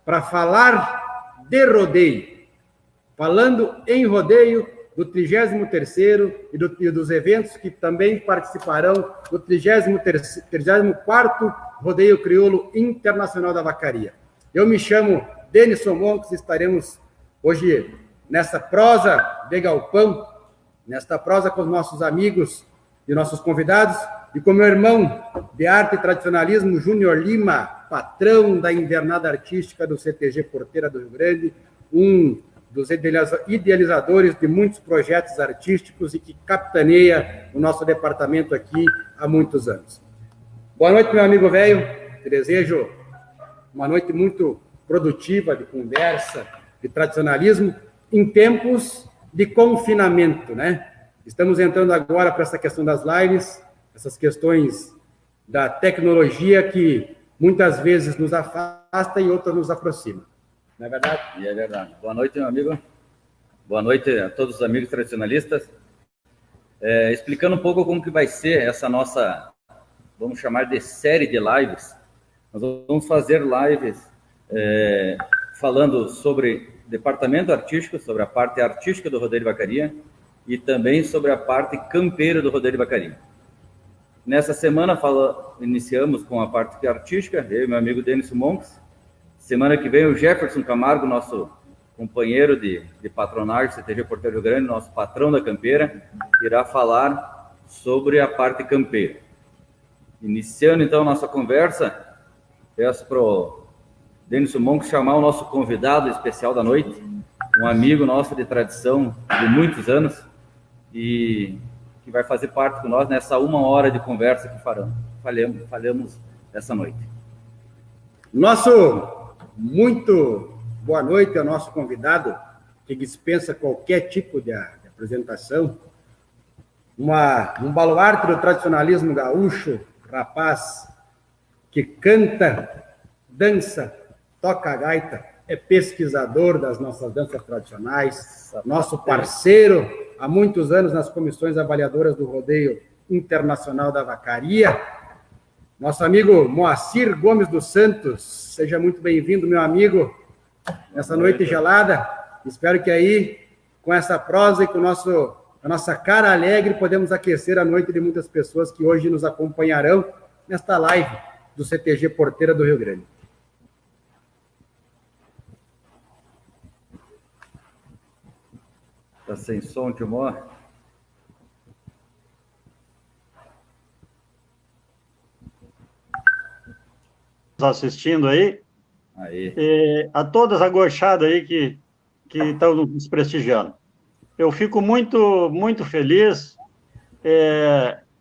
para falar de rodeio, falando em rodeio do 33º e dos eventos que também participarão do 34º Rodeio Crioulo Internacional da Vacaria. Eu me chamo Denison Monks, estaremos hoje nessa prosa de galpão, nesta prosa com os nossos amigos e nossos convidados, e com meu irmão de arte e tradicionalismo, Júnior Lima, patrão da invernada artística do CTG Porteira do Rio Grande, um dos idealizadores de muitos projetos artísticos e que capitaneia o nosso departamento aqui há muitos anos. Boa noite, meu amigo velho. Te desejo uma noite muito produtiva de conversa, de tradicionalismo, em tempos de confinamento, né? Estamos entrando agora para essa questão das lives, essas questões da tecnologia que muitas vezes nos afasta e outras nos aproxima. Não é verdade? E é verdade. Boa noite, meu amigo. Boa noite a todos os amigos tradicionalistas. Explicando um pouco como que vai ser essa nossa, vamos chamar de série de lives. Nós vamos fazer lives falando sobre departamento artístico, sobre a parte artística do Rodeio de Vacaria e também sobre a parte campeira do Rodeio de Vacaria. Nessa semana iniciamos com a parte artística, eu e meu amigo Denison Monks. Semana que vem o Jefferson Camargo, nosso companheiro de patronagem, CTG Porteiro do Rio Grande, nosso patrão da campeira, irá falar sobre a parte campeira. Iniciando então a nossa conversa, peço para o Denison Monks chamar o nosso convidado especial da noite, um amigo nosso de tradição de muitos anos e que vai fazer parte com nós nessa 1 hora de conversa que falamos essa noite. Muito boa noite ao nosso convidado, que dispensa qualquer tipo de apresentação. Um baluarte do tradicionalismo gaúcho, rapaz que canta, dança, toca gaita, é pesquisador das nossas danças tradicionais, nosso parceiro há muitos anos nas comissões avaliadoras do Rodeio Internacional da Vacaria, nosso amigo Moacir Gomes dos Santos. Seja muito bem-vindo, meu amigo, nessa noite gelada. Espero que aí, com essa prosa e com a nossa cara alegre, podemos aquecer a noite de muitas pessoas que hoje nos acompanharão nesta live do CTG Porteira do Rio Grande. Está sem som, Timó? Assistindo aí. A todas a gauchada aí que estão nos prestigiando. Eu fico muito, muito feliz,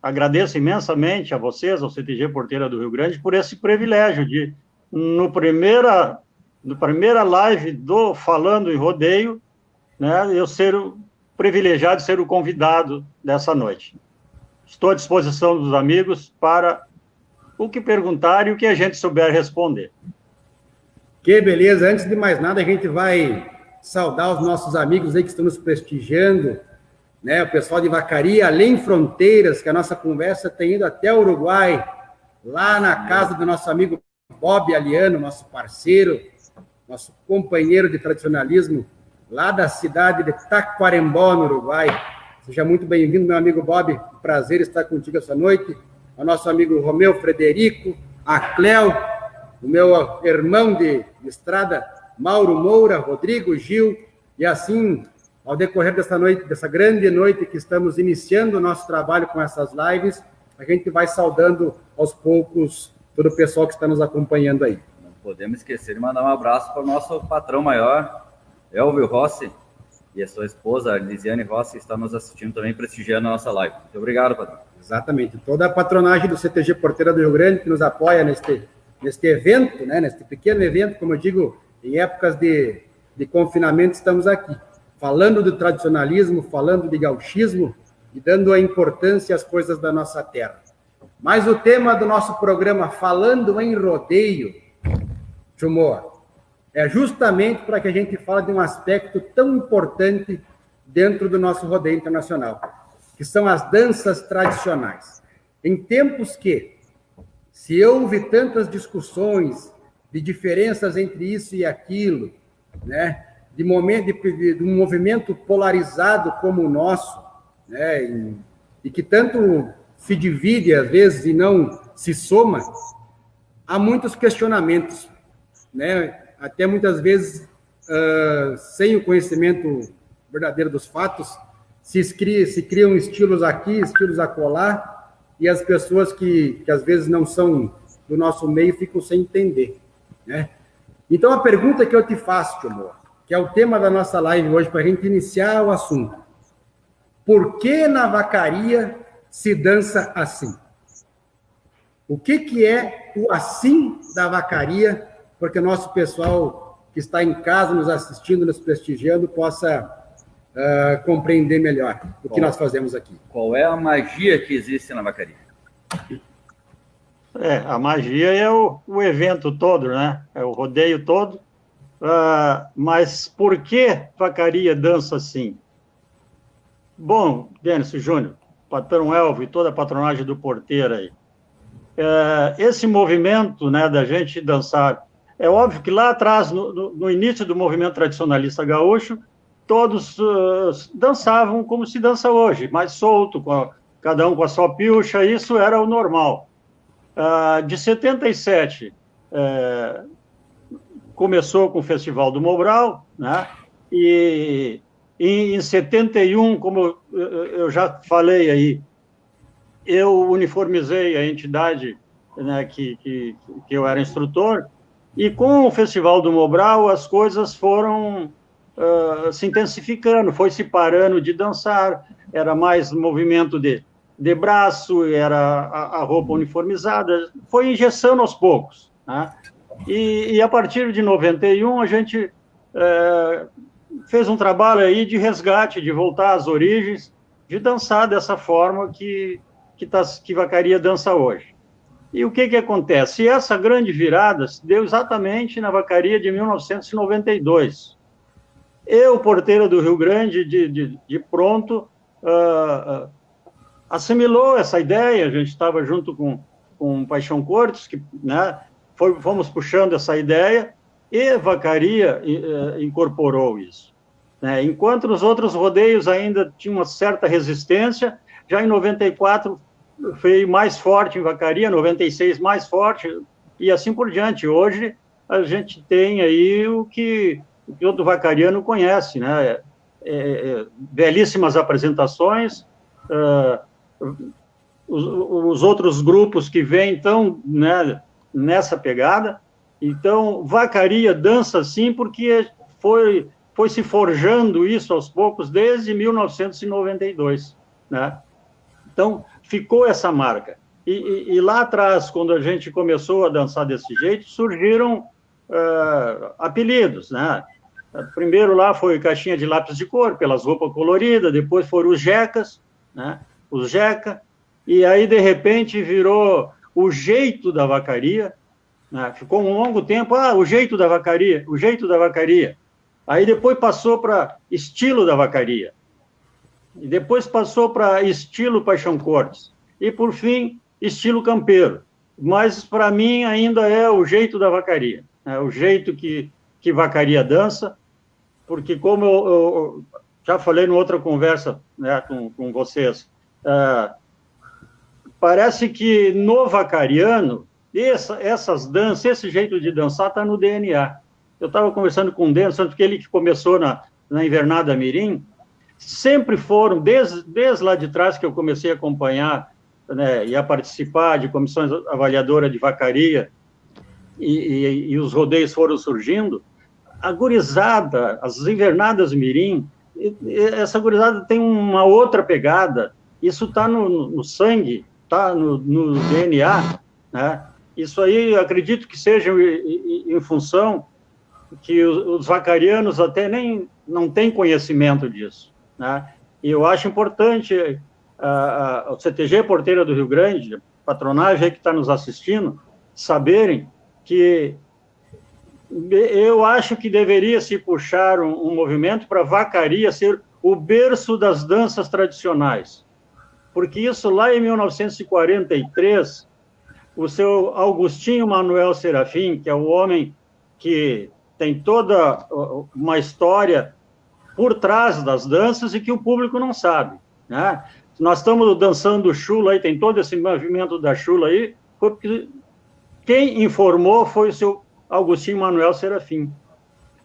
agradeço imensamente a vocês, ao CTG Porteira do Rio Grande, por esse privilégio de, no primeira live do Falando em Rodeio, né, eu ser o privilegiado de ser o convidado dessa noite. Estou à disposição dos amigos para o que perguntarem e o que a gente souber responder. Que beleza! Antes de mais nada, a gente vai saudar os nossos amigos aí que estão nos prestigiando, né? O pessoal de Vacaria, além fronteiras, que a nossa conversa tem ido até o Uruguai, lá na casa do nosso amigo Bob Aliano, nosso parceiro, nosso companheiro de tradicionalismo, lá da cidade de Taquarembó, no Uruguai. Seja muito bem-vindo, meu amigo Bob. Prazer estar contigo essa noite. Ao nosso amigo Romeu Frederico, a Cléo, o meu irmão de estrada, Mauro Moura, Rodrigo Gil, e assim, ao decorrer dessa noite, dessa grande noite que estamos iniciando o nosso trabalho com essas lives, a gente vai saudando aos poucos todo o pessoal que está nos acompanhando aí. Não podemos esquecer de mandar um abraço para o nosso patrão maior, Elvio Rossi, e a sua esposa, a Lisiane Rossi, está nos assistindo também, prestigiando a nossa live. Muito obrigado, patrão. Exatamente. Toda a patronagem do CTG Porteira do Rio Grande que nos apoia neste evento, né, neste pequeno evento, como eu digo, em épocas de confinamento, estamos aqui, falando do tradicionalismo, falando de gauchismo e dando a importância às coisas da nossa terra. Mas o tema do nosso programa, Falando em Rodeio, Chumoa, é justamente para que a gente fale de um aspecto tão importante dentro do nosso rodeio internacional, que são as danças tradicionais. Em tempos que se houve tantas discussões, de diferenças entre isso e aquilo, né? De um movimento polarizado como o nosso, né? E que tanto se divide às vezes e não se soma, há muitos questionamentos, né? Até muitas vezes, sem o conhecimento verdadeiro dos fatos, se criam estilos aqui, estilos acolá, e as pessoas que às vezes não são do nosso meio ficam sem entender, né? Então, a pergunta que eu te faço, tio Moa, que é o tema da nossa live hoje, para a gente iniciar o assunto. Por que na vacaria se dança assim? O que é o assim da vacaria, porque o nosso pessoal que está em casa nos assistindo, nos prestigiando, possa compreender melhor o que nós fazemos aqui. Qual é a magia que existe na vacaria? A magia é o evento todo, né? É o rodeio todo. Mas por que vacaria dança assim? Bom, Denis Júnior, patrão Elvio e toda a patronagem do Porteira aí. Esse movimento, né, da gente dançar, é óbvio que lá atrás, no início do movimento tradicionalista gaúcho, todos dançavam como se dança hoje, mais solto, cada um com a sua pilcha, isso era o normal. De 77, começou com o Festival do Mobral, né? E em 71, como eu já falei aí, eu uniformizei a entidade, né, que eu era instrutor, e com o Festival do Mobral as coisas foram se intensificando, foi se parando de dançar, era mais movimento de braço, era a roupa uniformizada, foi engessando aos poucos, né? E a partir de 91 a gente fez um trabalho aí de resgate, de voltar às origens, de dançar dessa forma que vacaria dança hoje. E o que acontece? Essa grande virada se deu exatamente na vacaria de 1992. Eu, Porteira do Rio Grande, de pronto, assimilou essa ideia, a gente estava junto com Paixão Cortes, que, né, fomos puxando essa ideia, e vacaria incorporou isso, né? Enquanto os outros rodeios ainda tinham uma certa resistência, já em 94 foi mais forte em vacaria, 96 mais forte, e assim por diante. Hoje a gente tem aí o que todo vacariano conhece, né? Belíssimas apresentações, os outros grupos que vêm estão, né, nessa pegada. Então, vacaria dança sim, porque foi se forjando isso aos poucos desde 1992, né? Então, ficou essa marca. E lá atrás, quando a gente começou a dançar desse jeito, surgiram apelidos, né? Primeiro lá foi caixinha de lápis de cor, pelas roupas coloridas, depois foram os jecas, né? Os jeca, e aí, de repente, virou o jeito da vacaria, né? Ficou um longo tempo, o jeito da vacaria, o jeito da vacaria. Aí depois passou para estilo da vacaria, e depois passou para estilo Paixão Cortes, e por fim, estilo campeiro. Mas para mim ainda é o jeito da vacaria, né? O jeito que vacaria dança, porque como eu já falei em outra conversa, né, com vocês, parece que no vacariano, essas danças, esse jeito de dançar está no DNA. Eu estava conversando com o Denis, porque ele que começou na Invernada Mirim, sempre foram, desde lá de trás que eu comecei a acompanhar, né, e a participar de comissões avaliadoras de vacaria, e os rodeios foram surgindo, a gurizada, as Invernadas Mirim, essa gurizada tem uma outra pegada, isso está no sangue, está no DNA, né? Isso aí, acredito que seja em função que os vacarianos até nem não têm conhecimento disso, né? E eu acho importante o CTG Porteira do Rio Grande, a patronagem que está nos assistindo, saberem que eu acho que deveria se puxar um movimento para vacaria ser o berço das danças tradicionais, porque isso lá em 1943 o seu Augustinho Manuel Serafim, que é o homem que tem toda uma história por trás das danças e que o público não sabe, né? Nós estamos dançando chula aí, tem todo esse movimento da chula aí, porque quem informou foi o seu Augustinho Manuel Serafim.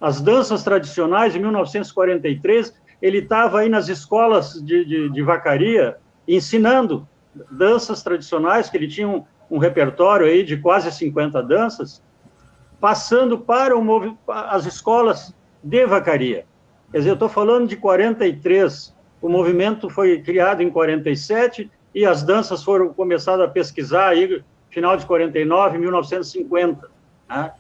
As danças tradicionais, em 1943, ele estava aí nas escolas de vacaria, ensinando danças tradicionais, que ele tinha um repertório aí de quase 50 danças, passando para as escolas de vacaria. Quer dizer, eu estou falando de 43, o movimento foi criado em 47 e as danças foram começadas a pesquisar aí final de 49, 1950, né?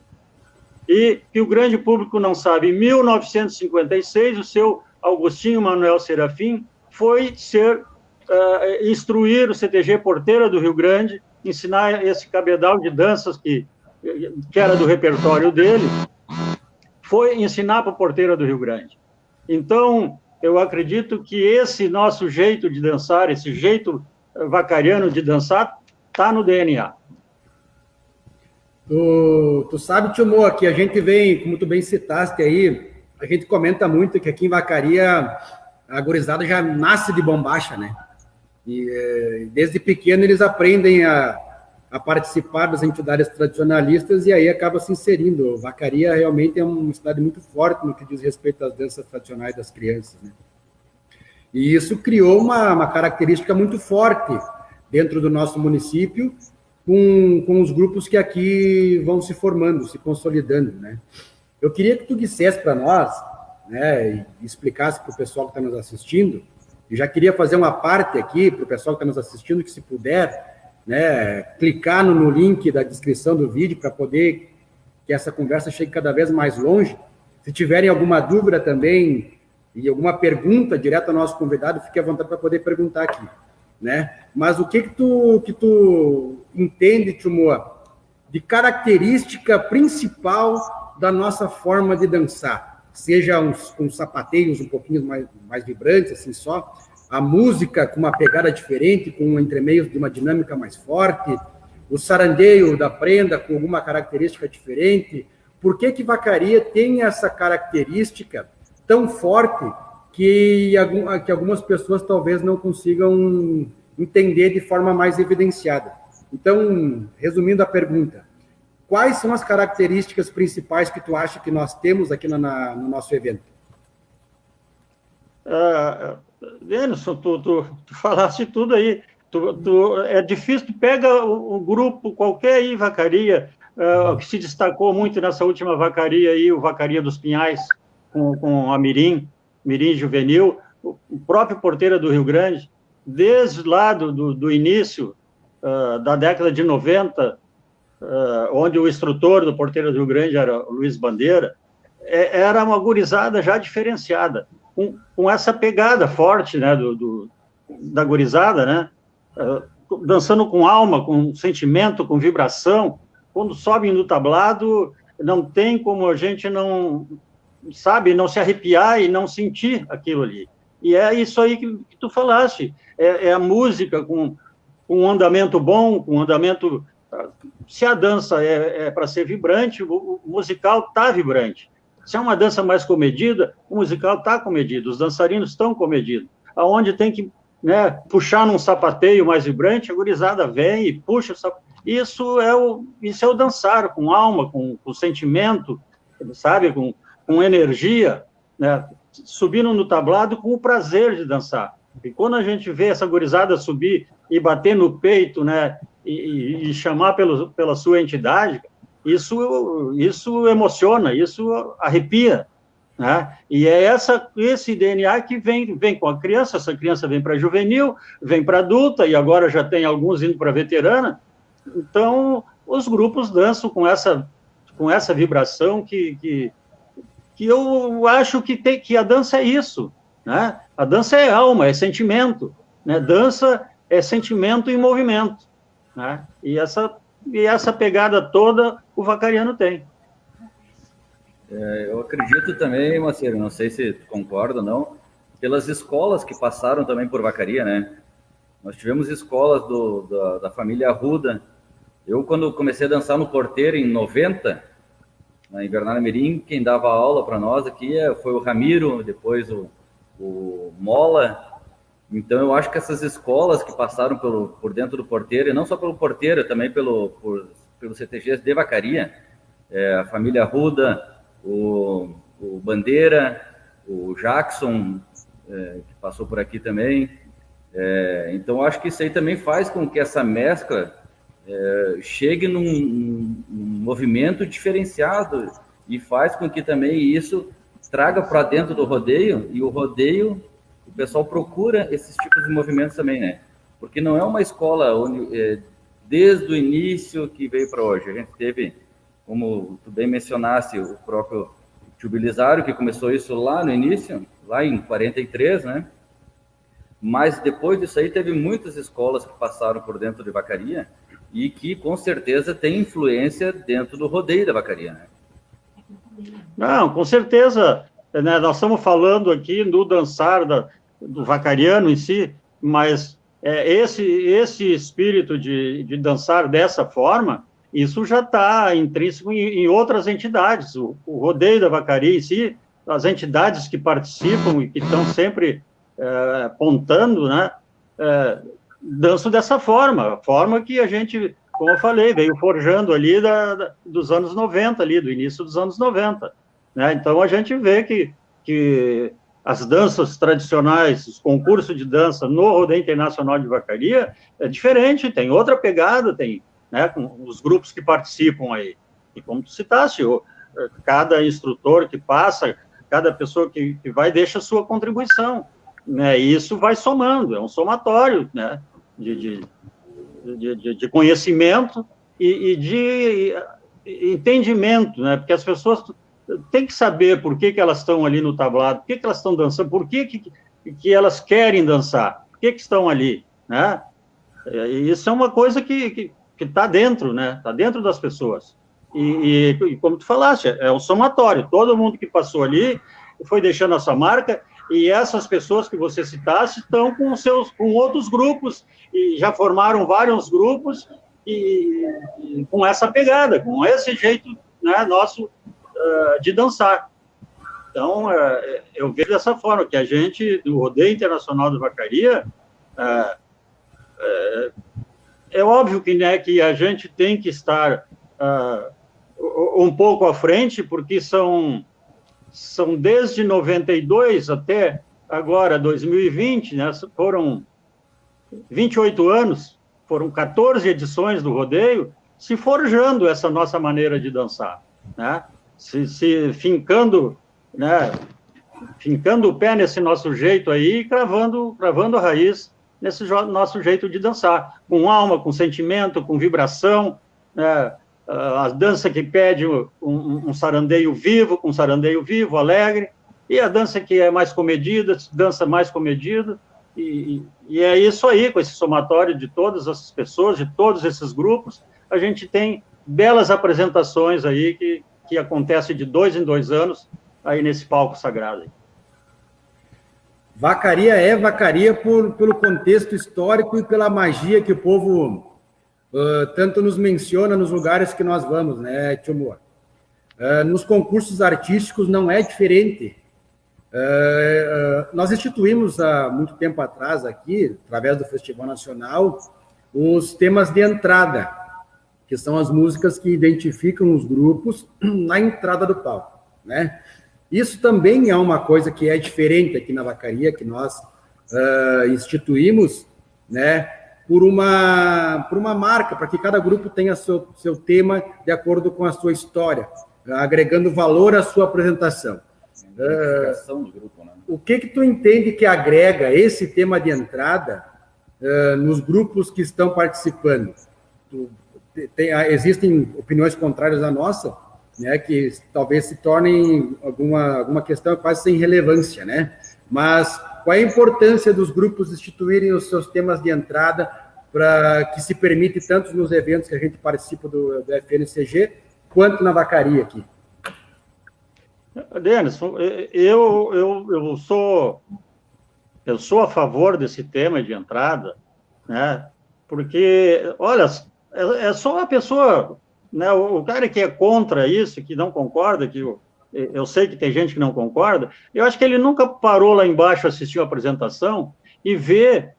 E que o grande público não sabe, em 1956, o seu Augustinho Manuel Serafim foi instruir o CTG Porteira do Rio Grande, ensinar esse cabedal de danças que era do repertório dele, foi ensinar para a Porteira do Rio Grande. Então, eu acredito que esse nosso jeito de dançar, esse jeito vacariano de dançar, está no DNA. Tu sabe, Tio Moa, que a gente vem, como tu bem citaste aí, a gente comenta muito que aqui em Vacaria a gurizada já nasce de bombacha, né? E desde pequeno eles aprendem a participar das entidades tradicionalistas e aí acaba se inserindo. Vacaria realmente é uma cidade muito forte no que diz respeito às danças tradicionais das crianças, né? E isso criou uma característica muito forte dentro do nosso município, com os grupos que aqui vão se formando, se consolidando, né? Eu queria que tu dissesse para nós, né, e explicasse para o pessoal que está nos assistindo, e já queria fazer uma parte aqui para o pessoal que está nos assistindo, que se puder, né, clicar no link da descrição do vídeo para poder que essa conversa chegue cada vez mais longe. Se tiverem alguma dúvida também e alguma pergunta direto ao nosso convidado, fique à vontade para poder perguntar aqui, né? Mas o que tu entende, Tio Moa, de característica principal da nossa forma de dançar? Seja uns sapateios um pouquinho mais vibrantes, assim só, a música com uma pegada diferente, com um entremeio de uma dinâmica mais forte, o sarandeio da prenda com alguma característica diferente. Por que Vacaria tem essa característica tão forte que algumas pessoas talvez não consigam entender de forma mais evidenciada? Então, resumindo a pergunta, quais são as características principais que tu acha que nós temos aqui no nosso evento? Denilson, tu falaste tudo aí. É difícil, tu pega o grupo qualquer aí, Vacaria, que se destacou muito nessa última Vacaria aí, o Vacaria dos Pinhais, com a Mirim Juvenil, o próprio Porteira do Rio Grande, desde lá do início da década de 90, onde o instrutor do Porteira do Rio Grande era o Luiz Bandeira, era uma gurizada já diferenciada, com essa pegada forte, né, da gurizada, né, dançando com alma, com sentimento, com vibração. Quando sobem no tablado, não tem como a gente não se arrepiar e não sentir aquilo ali. E é isso aí que tu falaste, é a música com um andamento bom, com um andamento... Se a dança é para ser vibrante, o musical está vibrante. Se é uma dança mais comedida, o musical está comedido, os dançarinos estão comedidos. Aonde tem que, né, puxar num sapateio mais vibrante, a gurizada vem e puxa o sapateio. Isso é o dançar, com alma, com sentimento, sabe, com energia, né, subindo no tablado com o prazer de dançar. E quando a gente vê essa gurizada subir e bater no peito, né, e chamar pela sua entidade, isso emociona, isso arrepia, né? E é esse DNA que vem com a criança. Essa criança vem para juvenil, vem para adulta, e agora já tem alguns indo para veterana. Então, os grupos dançam com essa vibração que eu acho que a dança é isso, né? A dança é alma, é sentimento, né? Dança é sentimento em movimento, né? E essa pegada toda o vacariano tem. Eu acredito também, Maceiro, não sei se tu concorda ou não, pelas escolas que passaram também por Vacaria, né? Nós tivemos escolas da família Arruda, Eu, quando comecei a dançar no Porteiro, em 90, na Invernada Mirim, quem dava aula para nós aqui foi o Ramiro, depois o Mola. Então, eu acho que essas escolas que passaram por dentro do Porteiro, e não só pelo Porteiro, também pelos CTGs de Vacaria, a família Ruda, o Bandeira, o Jackson, que passou por aqui também. Então, acho que isso aí também faz com que essa mescla chegue num movimento diferenciado e faz com que também isso traga para dentro do rodeio, e o rodeio, o pessoal procura esses tipos de movimentos também, né? Porque não é uma escola onde, desde o início que veio para hoje. A gente teve, como tu bem mencionaste, o próprio Tio Belisário, que começou isso lá no início, lá em 43, né? Mas depois disso aí teve muitas escolas que passaram por dentro de Vacaria e que com certeza tem influência dentro do rodeio da Vacaria, né? Não, com certeza, né? Nós estamos falando aqui do dançar do vacariano em si, mas esse espírito de dançar dessa forma, isso já está intrínseco em outras entidades. O rodeio da Vacaria em si, as entidades que participam e que estão sempre apontando, né, dançam dessa forma que a gente, como eu falei, veio forjando ali dos anos 90, ali, do início dos anos 90. Né? Então, a gente vê que as danças tradicionais, os concursos de dança no Rodeio Internacional de Vacaria é diferente, tem outra pegada, tem, né, com os grupos que participam aí. E como tu citaste, cada instrutor que passa, cada pessoa que vai, deixa a sua contribuição. Né, e isso vai somando, é um somatório, né, de conhecimento e de entendimento, né, porque as pessoas têm que saber por que elas estão ali no tablado, por que elas estão dançando, por que elas querem dançar, por que estão ali, né, e isso é uma coisa que está dentro, né, está dentro das pessoas, e como tu falaste, é um somatório, todo mundo que passou ali foi deixando a sua marca. E essas pessoas que você citasse estão com outros grupos, e já formaram vários grupos, e com essa pegada, com esse jeito, né, nosso de dançar. Então, eu vejo dessa forma, que a gente, do Rodeio Internacional de Vacaria, é óbvio que, né, que a gente tem que estar um pouco à frente, porque são desde 92 até agora, 2020, né, foram 28 anos, foram 14 edições do rodeio, se forjando essa nossa maneira de dançar, né, se fincando, né, fincando o pé nesse nosso jeito aí, cravando a raiz nesse nosso jeito de dançar, com alma, com sentimento, com vibração, né, a dança que pede um sarandeio vivo, com sarandeio vivo, alegre, e a dança que é mais comedida, dança mais comedida, e é isso aí, com esse somatório de todas essas pessoas, de todos esses grupos, a gente tem belas apresentações aí que acontecem de 2 em 2 anos, aí nesse palco sagrado. Vacaria é Vacaria pelo contexto histórico e pela magia que o povo tanto nos menciona nos lugares que nós vamos, né, Tio Moa? Nos concursos artísticos não é diferente. Nós instituímos há muito tempo atrás aqui, através do Festival Nacional, os temas de entrada, que são as músicas que identificam os grupos na entrada do palco, né? Isso também é uma coisa que é diferente aqui na Vacaria, que nós instituímos, né, por uma marca, para que cada grupo tenha seu tema de acordo com a sua história, agregando valor à sua apresentação. Do grupo, né? O que tu entende que agrega esse tema de entrada nos grupos que estão participando? Existem opiniões contrárias à nossa, né, que talvez se tornem alguma questão quase sem relevância, né? Mas qual é a importância dos grupos instituírem os seus temas de entrada para que se permite tanto nos eventos que a gente participa do FNCG, quanto na Vacaria aqui? Denis, eu sou a favor desse tema de entrada, né? Porque, olha, é só a pessoa, né, o cara que é contra isso, que não concorda, que eu sei que tem gente que não concorda, eu acho que ele nunca parou lá embaixo, assistiu a apresentação e vê,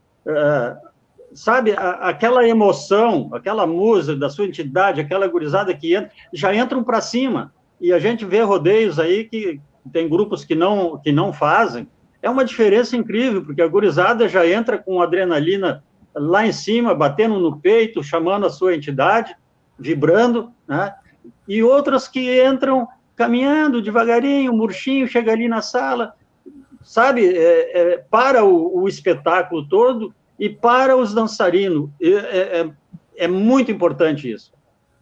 sabe, aquela emoção, aquela música da sua entidade, aquela gurizada que entra, já entram para cima. E a gente vê rodeios aí que tem grupos que não fazem. É uma diferença incrível, porque a gurizada já entra com adrenalina lá em cima, batendo no peito, chamando a sua entidade, vibrando, né? E outras que entram caminhando devagarinho, murchinho, chega ali na sala, sabe, para o espetáculo todo e para os dançarinos. É muito importante isso.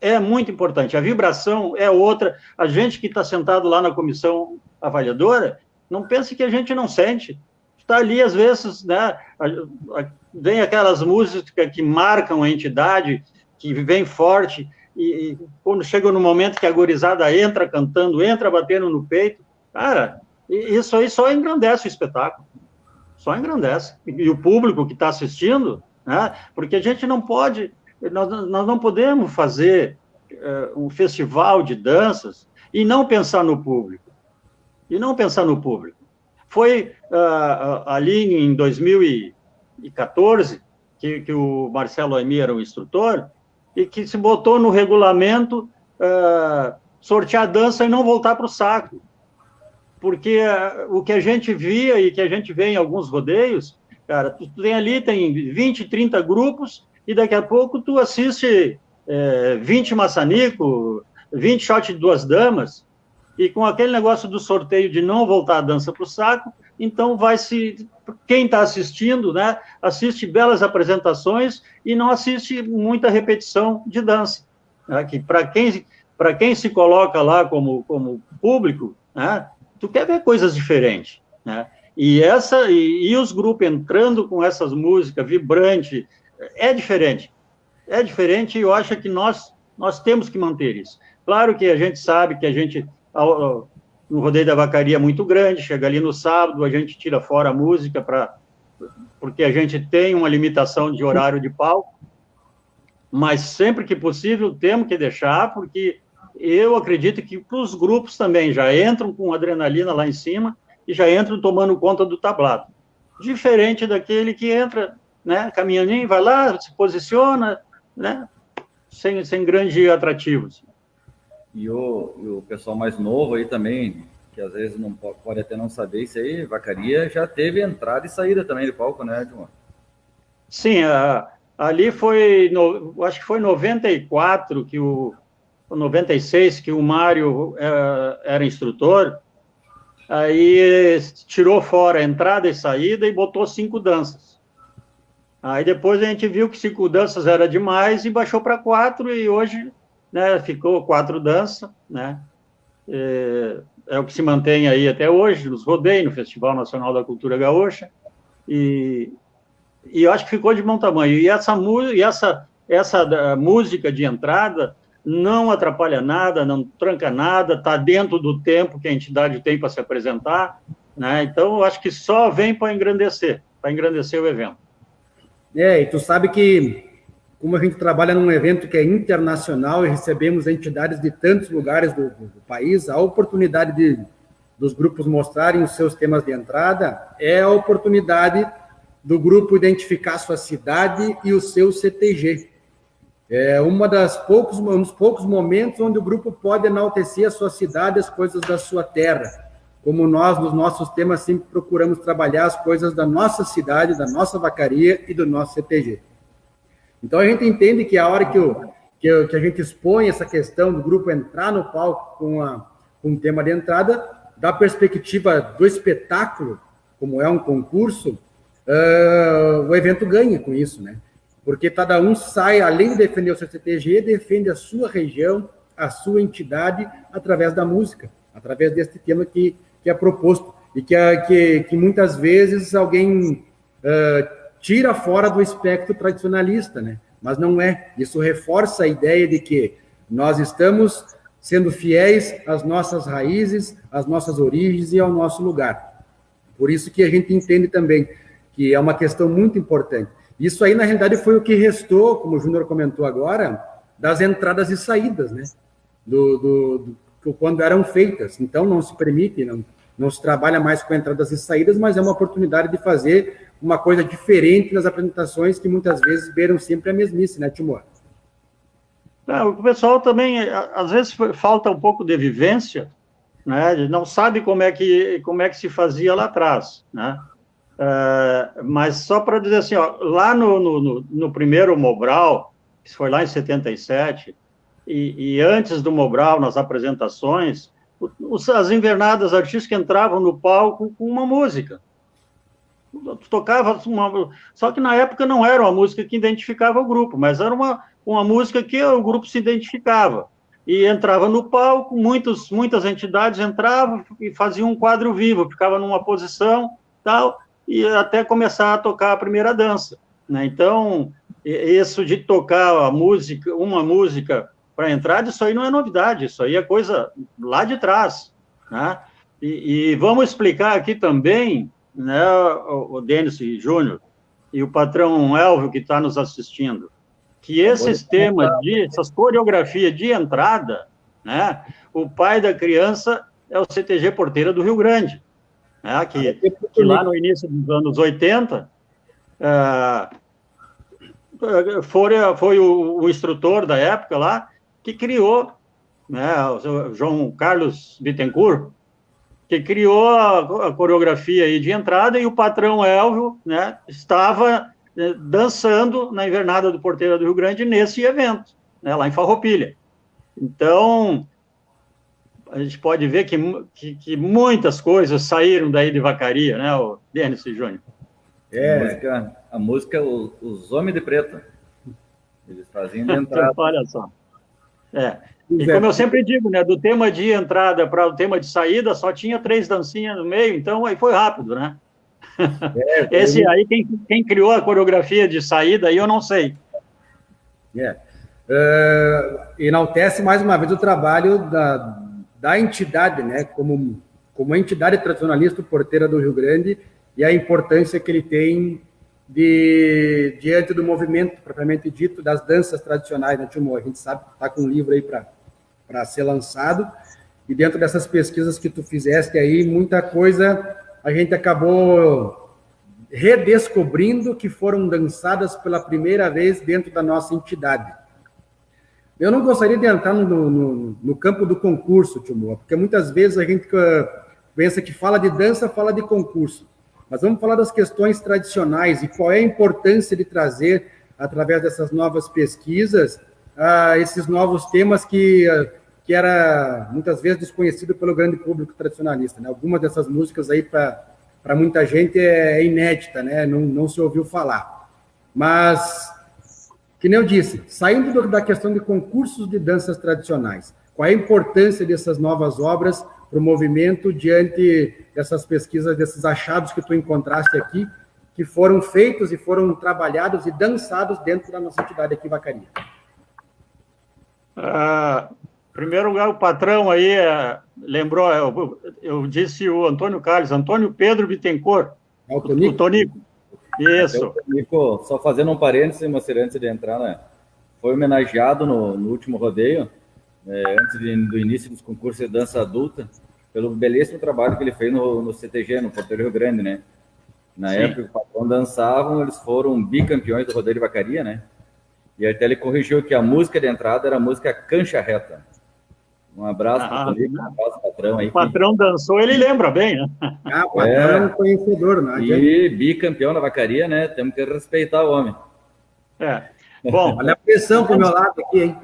É muito importante. A vibração é outra. A gente que está sentado lá na comissão avaliadora, não pense que a gente não sente. Está ali, às vezes, né, vem aquelas músicas que marcam a entidade, que vem forte, e quando chega no momento que a gurizada entra cantando, entra batendo no peito, cara, isso aí só engrandece o espetáculo. Só engrandece. E o público que está assistindo, né, porque a gente não pode, nós não podemos fazer um festival de danças e não pensar no público. E não pensar no público. Foi ali em 2014 que o Marcelo Aimee era o instrutor e que se botou no regulamento sortear a dança e não voltar para o saco. Porque o que a gente via e que a gente vê em alguns rodeios, cara, tu tem 20, 30 grupos e daqui a pouco tu assiste 20 maçanico, 20 shot de 2 damas, e com aquele negócio do sorteio de não voltar a dança para o saco, então quem está assistindo, né, assiste belas apresentações e não assiste muita repetição de dança, né, que para quem se coloca lá como público, né, tu quer ver coisas diferentes, né, e os grupos entrando com essas músicas vibrantes, é diferente, e eu acho que nós temos que manter isso. Claro que a gente sabe que a gente, no Rodeio da Vacaria é muito grande, chega ali no sábado, a gente tira fora a música, porque a gente tem uma limitação de horário de palco, mas sempre que possível temos que deixar, porque eu acredito que para os grupos também já entram com adrenalina lá em cima e já entram tomando conta do tablado. Diferente daquele que entra, né, caminhando, vai lá, se posiciona, né, sem grandes atrativos. E o pessoal mais novo aí também, que às vezes não pode até não saber isso aí, Vacaria já teve entrada e saída também do palco, né, Edmar? Sim, ali foi, acho que foi em 94, 96, que o Mário era instrutor, aí tirou fora a entrada e saída e botou 5 danças. Aí depois a gente viu que 5 danças era demais e baixou para 4, e hoje, né, ficou 4 danças, né? É o que se mantém aí até hoje, nos rodeios, no Festival Nacional da Cultura Gaúcha, e eu acho que ficou de bom tamanho. E essa música de entrada não atrapalha nada, não tranca nada, está dentro do tempo que a entidade tem para se apresentar, né? Então, eu acho que só vem para engrandecer o evento. E tu sabe que, como a gente trabalha num evento que é internacional e recebemos entidades de tantos lugares do país, a oportunidade dos grupos mostrarem os seus temas de entrada é a oportunidade do grupo identificar sua cidade e o seu CTG. É um dos poucos momentos onde o grupo pode enaltecer a sua cidade, as coisas da sua terra. Como nós, nos nossos temas, sempre procuramos trabalhar as coisas da nossa cidade, da nossa vacaria e do nosso CTG. Então, a gente entende que a hora que a gente expõe essa questão do grupo entrar no palco com um tema de entrada, da perspectiva do espetáculo, como é um concurso, o evento ganha com isso, né? Porque cada um sai, além de defender o seu CTG, defende a sua região, a sua entidade, através da música, através desse tema que é proposto, e que muitas vezes alguém tira fora do espectro tradicionalista, né? Mas não é. Isso reforça a ideia de que nós estamos sendo fiéis às nossas raízes, às nossas origens e ao nosso lugar. Por isso que a gente entende também que é uma questão muito importante. Isso aí, na realidade, foi o que restou, como o Júnior comentou agora, das entradas e saídas, né? Quando eram feitas. Então, não se permite, não se trabalha mais com entradas e saídas, mas é uma oportunidade de fazer uma coisa diferente nas apresentações que muitas vezes beiram sempre a mesmice, né, Timor? O pessoal também, às vezes, falta um pouco de vivência, né? Não sabe como é que se fazia lá atrás, né? Mas só para dizer assim, ó, lá no primeiro Mobral, que foi lá em 77, e antes do Mobral, nas apresentações, as invernadas artísticas entravam no palco com uma música. Tocava só que na época não era uma música que identificava o grupo, mas era uma música que o grupo se identificava. E entrava no palco, muitas entidades entravam e faziam um quadro vivo, ficava numa posição, tal, e até começar a tocar a primeira dança, né? Então, isso de tocar uma música para entrar, isso aí não é novidade, isso aí é coisa lá de trás, né? E vamos explicar aqui também, né, o Denis Júnior e o patrão Elvio, que está nos assistindo, que esses temas, essas coreografias de entrada, né, o pai da criança é o CTG Porteira do Rio Grande, né, que lá no início dos anos 80, foi o instrutor da época lá, que criou, né, o João Carlos Bittencourt, que criou a coreografia aí de entrada, e o patrão Elvio, né, estava dançando na invernada do Porteira do Rio Grande nesse evento, né, lá em Farroupilha. Então, a gente pode ver que muitas coisas saíram daí de Vacaria, né, o Denis Júnior? A música Os Homens de Preto. Eles faziam de entrada. Olha só. E como eu sempre digo, né, do tema de entrada para o tema de saída, só tinha 3 dancinhas no meio, então aí foi rápido, né? Esse aí, quem criou a coreografia de saída, aí eu não sei. Enaltece mais uma vez o trabalho da entidade, né, como entidade tradicionalista Porteira do Rio Grande, e a importância que ele tem diante do movimento propriamente dito das danças tradicionais, né, Timor? A gente sabe que está com um livro aí para ser lançado, e dentro dessas pesquisas que tu fizeste aí, muita coisa a gente acabou redescobrindo que foram dançadas pela primeira vez dentro da nossa entidade. Eu não gostaria de entrar no campo do concurso, Timor, porque muitas vezes a gente pensa que fala de dança, fala de concurso. Mas vamos falar das questões tradicionais e qual é a importância de trazer, através dessas novas pesquisas, esses novos temas que era muitas vezes desconhecido pelo grande público tradicionalista, né? Algumas dessas músicas aí, para muita gente, é inédita, né? Não se ouviu falar. Mas, que nem eu disse, saindo da questão de concursos de danças tradicionais, qual é a importância dessas novas obras para o movimento diante dessas pesquisas, desses achados que tu encontraste aqui, que foram feitos e foram trabalhados e dançados dentro da nossa entidade aqui em Vacaria? Em primeiro lugar, o patrão aí lembrou, eu disse o Antônio Carlos, Antônio Pedro Bittencourt, o Tonico. Isso. O Tonico, só fazendo um parênteses, antes de entrar, né? Foi homenageado no último rodeio, antes do início dos concursos de dança adulta, pelo belíssimo trabalho que ele fez no CTG, no Porteiro Rio Grande, né? Na época que o patrão dançavam, eles foram bicampeões do rodeio de Vacaria, né? E até ele corrigiu que a música de entrada era a música Cancha Reta. Um abraço para o Tonico, um abraço patrão aí. O patrão dançou, ele lembra bem, né? O patrão é um conhecedor, né? E bicampeão da Vacaria, né? Temos que respeitar o homem. Bom, olha a pressão para o meu lado aqui, hein?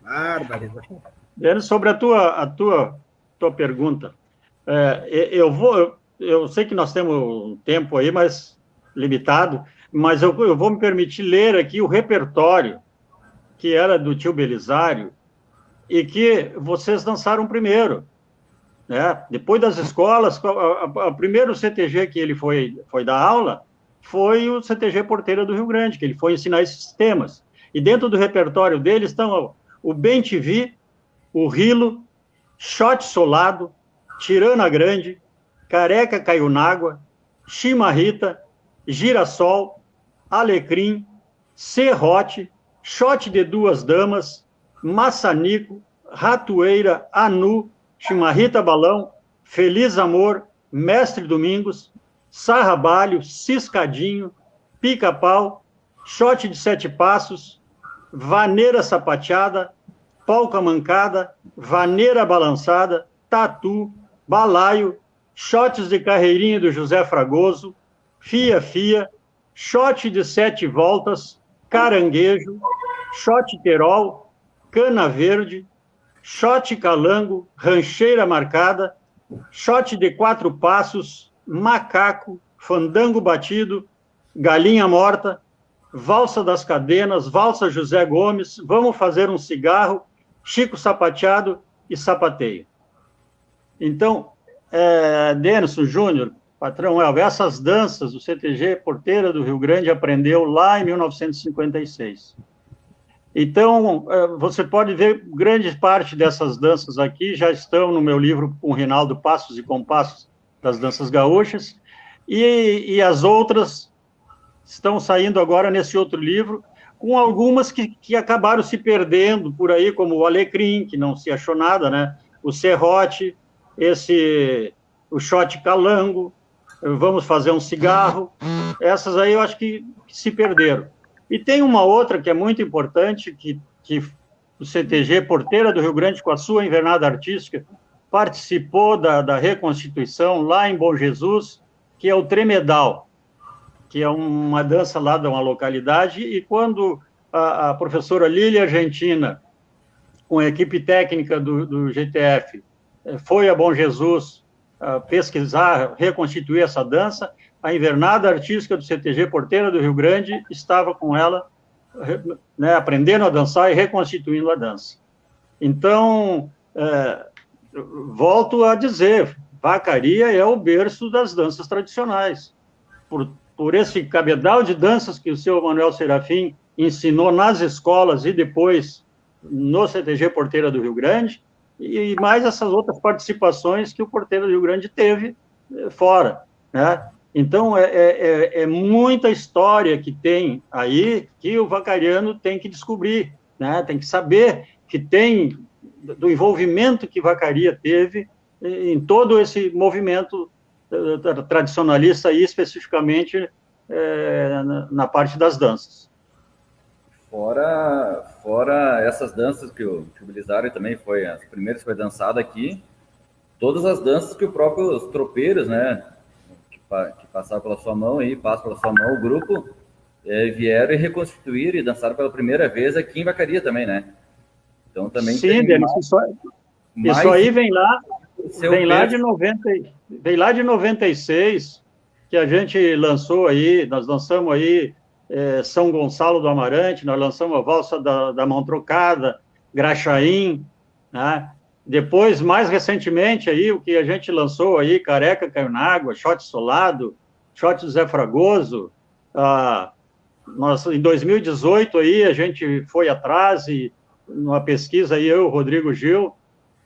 Bárbaro. Sobre a tua pergunta, eu sei que nós temos um tempo aí, mas limitado, mas eu vou me permitir ler aqui o repertório que era do tio Belisário e que vocês dançaram primeiro, né? Depois das escolas, o primeiro CTG que ele foi dar aula foi o CTG Porteira do Rio Grande, que ele foi ensinar esses temas. E dentro do repertório dele estão o Bem TV, o Rilo, Shot Solado, Tirana Grande, Careca Caiu n'Água, Chimarrita, Girassol, alecrim, serrote, shot de duas damas, maçanico, ratoeira, anu, chimarrita balão, feliz amor, mestre Domingos, sarrabalho, ciscadinho, pica-pau, shot de 7 passos, vaneira sapateada, polca mancada, vaneira balançada, tatu, balaio, shots de carreirinha do José Fragoso, fia-fia, shot de 7 voltas, caranguejo, shot terol, cana verde, shot calango, rancheira marcada, shot de 4 passos, macaco, fandango batido, galinha morta, valsa das cadenas, valsa José Gomes, vamos fazer um cigarro, Chico sapateado e sapateio. Então, Denison Júnior, patrão Elvio, essas danças o CTG Porteira do Rio Grande aprendeu lá em 1956. Então, você pode ver, grande parte dessas danças aqui já estão no meu livro com o Rinaldo Passos e Compassos das Danças Gaúchas, e as outras estão saindo agora nesse outro livro, com algumas que acabaram se perdendo por aí, como o alecrim, que não se achou nada, né? O serrote, o shot calango, vamos fazer um cigarro, essas aí eu acho que se perderam. E tem uma outra que é muito importante, que o CTG Porteira do Rio Grande, com a sua invernada artística, participou da reconstituição lá em Bom Jesus, que é o tremedal, que é uma dança lá de uma localidade, e quando a professora Lília Argentina, com a equipe técnica do GTF, foi a Bom Jesus pesquisar, reconstituir essa dança, a invernada artística do CTG Porteira do Rio Grande estava com ela, né, aprendendo a dançar e reconstituindo a dança. Então, volto a dizer, Vacaria é o berço das danças tradicionais. Por esse cabedal de danças que o seu Manuel Serafim ensinou nas escolas e depois no CTG Porteira do Rio Grande, e mais essas outras participações que o Porteira do Rio Grande teve fora, né? Então, é muita história que tem aí que o vacariano tem que descobrir, né? Tem que saber que tem do envolvimento que Vacaria teve em todo esse movimento tradicionalista e especificamente na parte das danças. Fora essas danças que o Belisário também foi, as primeiras que foi dançada aqui, todas as danças que os próprios tropeiros, né, que passaram pela sua mão e passam pela sua mão, o grupo, vieram e reconstituíram e dançaram pela primeira vez aqui em Vacaria também, né? Então também sim, Denis, isso aí vem lá de 96, que a gente lançou aí, nós lançamos aí São Gonçalo do Amarante, nós lançamos a Valsa da Mão Trocada, Graxaim, né? Depois, mais recentemente, aí, o que a gente lançou aí, Careca Caiu na Água, Shot Solado, Shot Zé Fragoso, em 2018 aí, a gente foi atrás e numa pesquisa aí, eu e o Rodrigo Gil,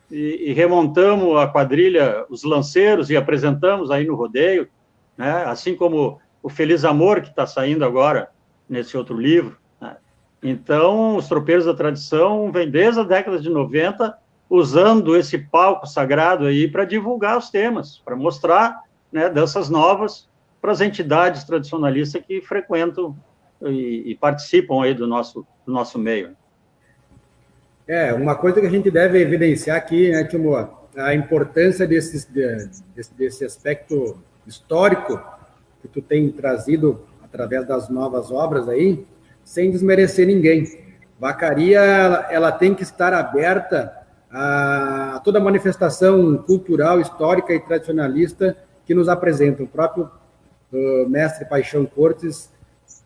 e remontamos a quadrilha, os lanceiros, e apresentamos aí no rodeio, né? Assim como o Feliz Amor, que está saindo agora nesse outro livro, né? Então, os tropeiros da tradição vêm desde a década de 90 usando esse palco sagrado aí para divulgar os temas, para mostrar, né, danças novas para as entidades tradicionalistas que frequentam e participam aí do nosso meio. Uma coisa que a gente deve evidenciar aqui, né, Timo, a importância desse aspecto histórico que tu tem trazido através das novas obras aí, sem desmerecer ninguém. Vacaria, ela tem que estar aberta a toda manifestação cultural, histórica e tradicionalista que nos apresenta. O próprio mestre Paixão Cortes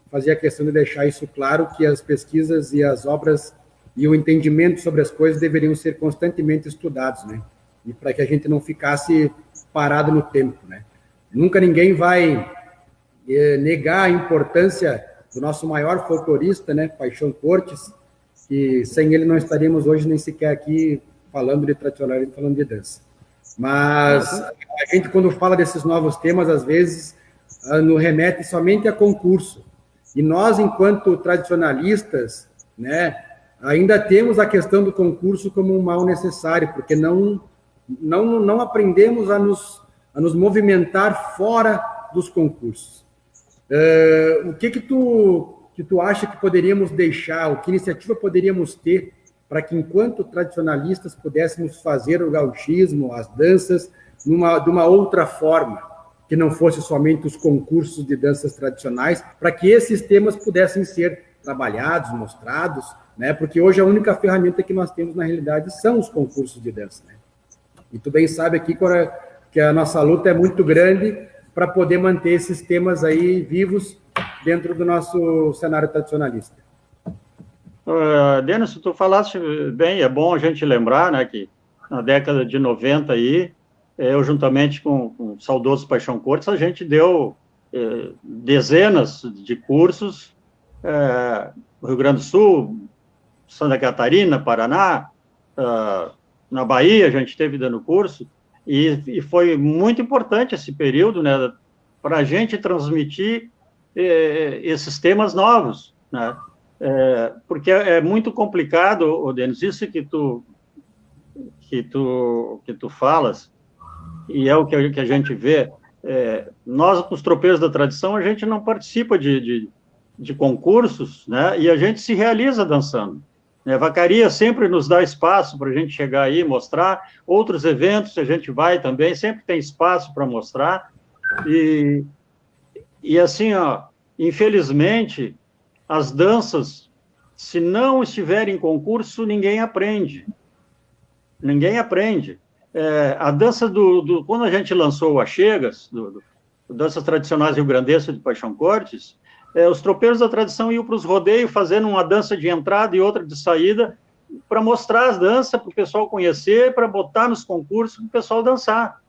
fazia questão de deixar isso claro, que as pesquisas e as obras e o entendimento sobre as coisas deveriam ser constantemente estudados, né? E para que a gente não ficasse parado no tempo, né? Nunca ninguém vai negar a importância do nosso maior folclorista, né, Paixão Cortes, que sem ele não estaríamos hoje nem sequer aqui falando de tradicionalismo, falando de dança. Mas a gente, quando fala desses novos temas, às vezes, nos remete somente a concurso. E nós, enquanto tradicionalistas, né, ainda temos a questão do concurso como um mal necessário, porque não aprendemos a nos movimentar fora dos concursos. O que tu acha que poderíamos deixar, que iniciativa poderíamos ter para que, enquanto tradicionalistas, pudéssemos fazer o gauchismo, as danças, de uma outra forma, que não fosse somente os concursos de danças tradicionais, para que esses temas pudessem ser trabalhados, mostrados, né? Porque hoje a única ferramenta que nós temos, na realidade, são os concursos de dança, né? E tu bem sabe aqui que a nossa luta é muito grande para poder manter esses temas aí vivos dentro do nosso cenário tradicionalista. Denis, tu falaste bem, é bom a gente lembrar, né, que na década de 90 aí, eu juntamente com o saudoso Paixão Cortes, a gente deu dezenas de cursos no Rio Grande do Sul, Santa Catarina, Paraná, na Bahia a gente esteve dando curso, e foi muito importante esse período, né, para a gente transmitir esses temas novos, né, porque é muito complicado, Denis, isso que tu falas, e é o que a gente vê, nós, com os tropeiros da tradição, a gente não participa de concursos, né, e a gente se realiza dançando. A vacaria sempre nos dá espaço para a gente chegar aí e mostrar, outros eventos a gente vai também, sempre tem espaço para mostrar, e assim, ó, infelizmente, as danças, se não estiverem em concurso, ninguém aprende. Ninguém aprende. A dança quando a gente lançou o Achegas, danças tradicionais rio-grandenses de Paixão Cortes, os tropeiros da tradição iam para os rodeios fazendo uma dança de entrada e outra de saída para mostrar as danças, para o pessoal conhecer, para botar nos concursos, para o pessoal dançar.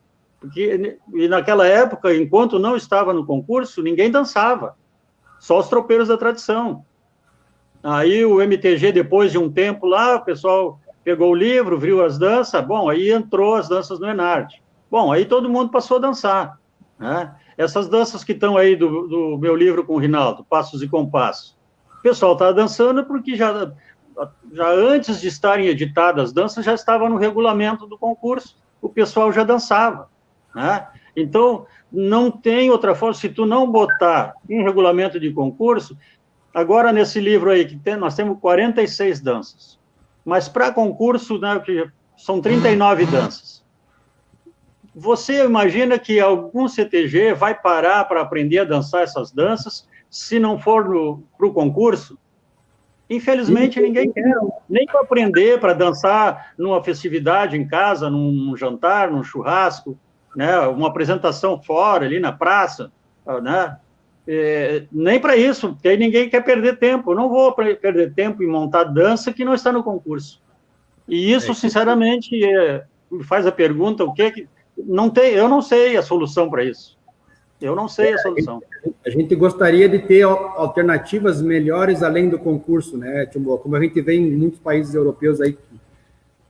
E naquela época, enquanto não estava no concurso, ninguém dançava, só os tropeiros da tradição. Aí o MTG, depois de um tempo lá, o pessoal pegou o livro, viu as danças, bom, aí entrou as danças no Enarte. Bom, aí todo mundo passou a dançar, né? Essas danças que estão aí do meu livro com o Rinaldo, Passos e Compassos, o pessoal está dançando porque já antes de estarem editadas as danças, já estava no regulamento do concurso, o pessoal já dançava, né? Então, não tem outra forma, se tu não botar em regulamento de concurso, agora nesse livro aí, nós temos 46 danças, mas para concurso, né, são 39 danças. Você imagina que algum CTG vai parar para aprender a dançar essas danças se não for para o concurso? Infelizmente, ninguém quer, nem para aprender, para dançar numa festividade em casa, num jantar, num churrasco, né, uma apresentação fora, ali na praça, né? Nem para isso, porque aí ninguém quer perder tempo. Eu não vou perder tempo em montar dança que não está no concurso. E isso, sinceramente, me faz a pergunta, o que não tem, eu não sei a solução para isso. Eu não sei a solução. A gente gostaria de ter alternativas melhores além do concurso, né, Timbo? Como a gente vê em muitos países europeus aí,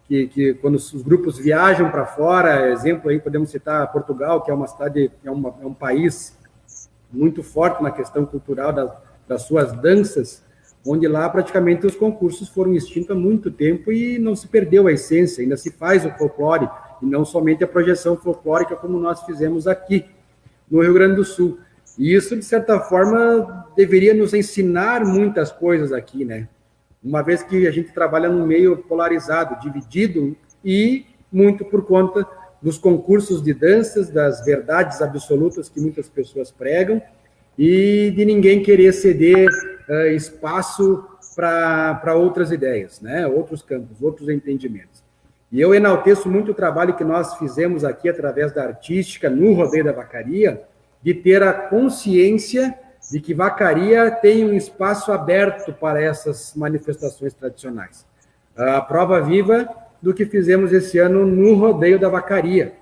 que quando os grupos viajam para fora, exemplo aí, podemos citar Portugal, que é uma cidade, é um país muito forte na questão cultural das suas danças, onde lá praticamente os concursos foram extintos há muito tempo e não se perdeu a essência, ainda se faz o folclore, e não somente a projeção folclórica como nós fizemos aqui no Rio Grande do Sul. E isso, de certa forma, deveria nos ensinar muitas coisas aqui, né? Uma vez que a gente trabalha num meio polarizado, dividido, e muito por conta dos concursos de danças, das verdades absolutas que muitas pessoas pregam, e de ninguém querer ceder espaço para outras ideias, né? Outros campos, outros entendimentos. E eu enalteço muito o trabalho que nós fizemos aqui através da artística no Rodeio da Vacaria, de ter a consciência de que Vacaria tem um espaço aberto para essas manifestações tradicionais. A prova viva do que fizemos esse ano no Rodeio da Vacaria,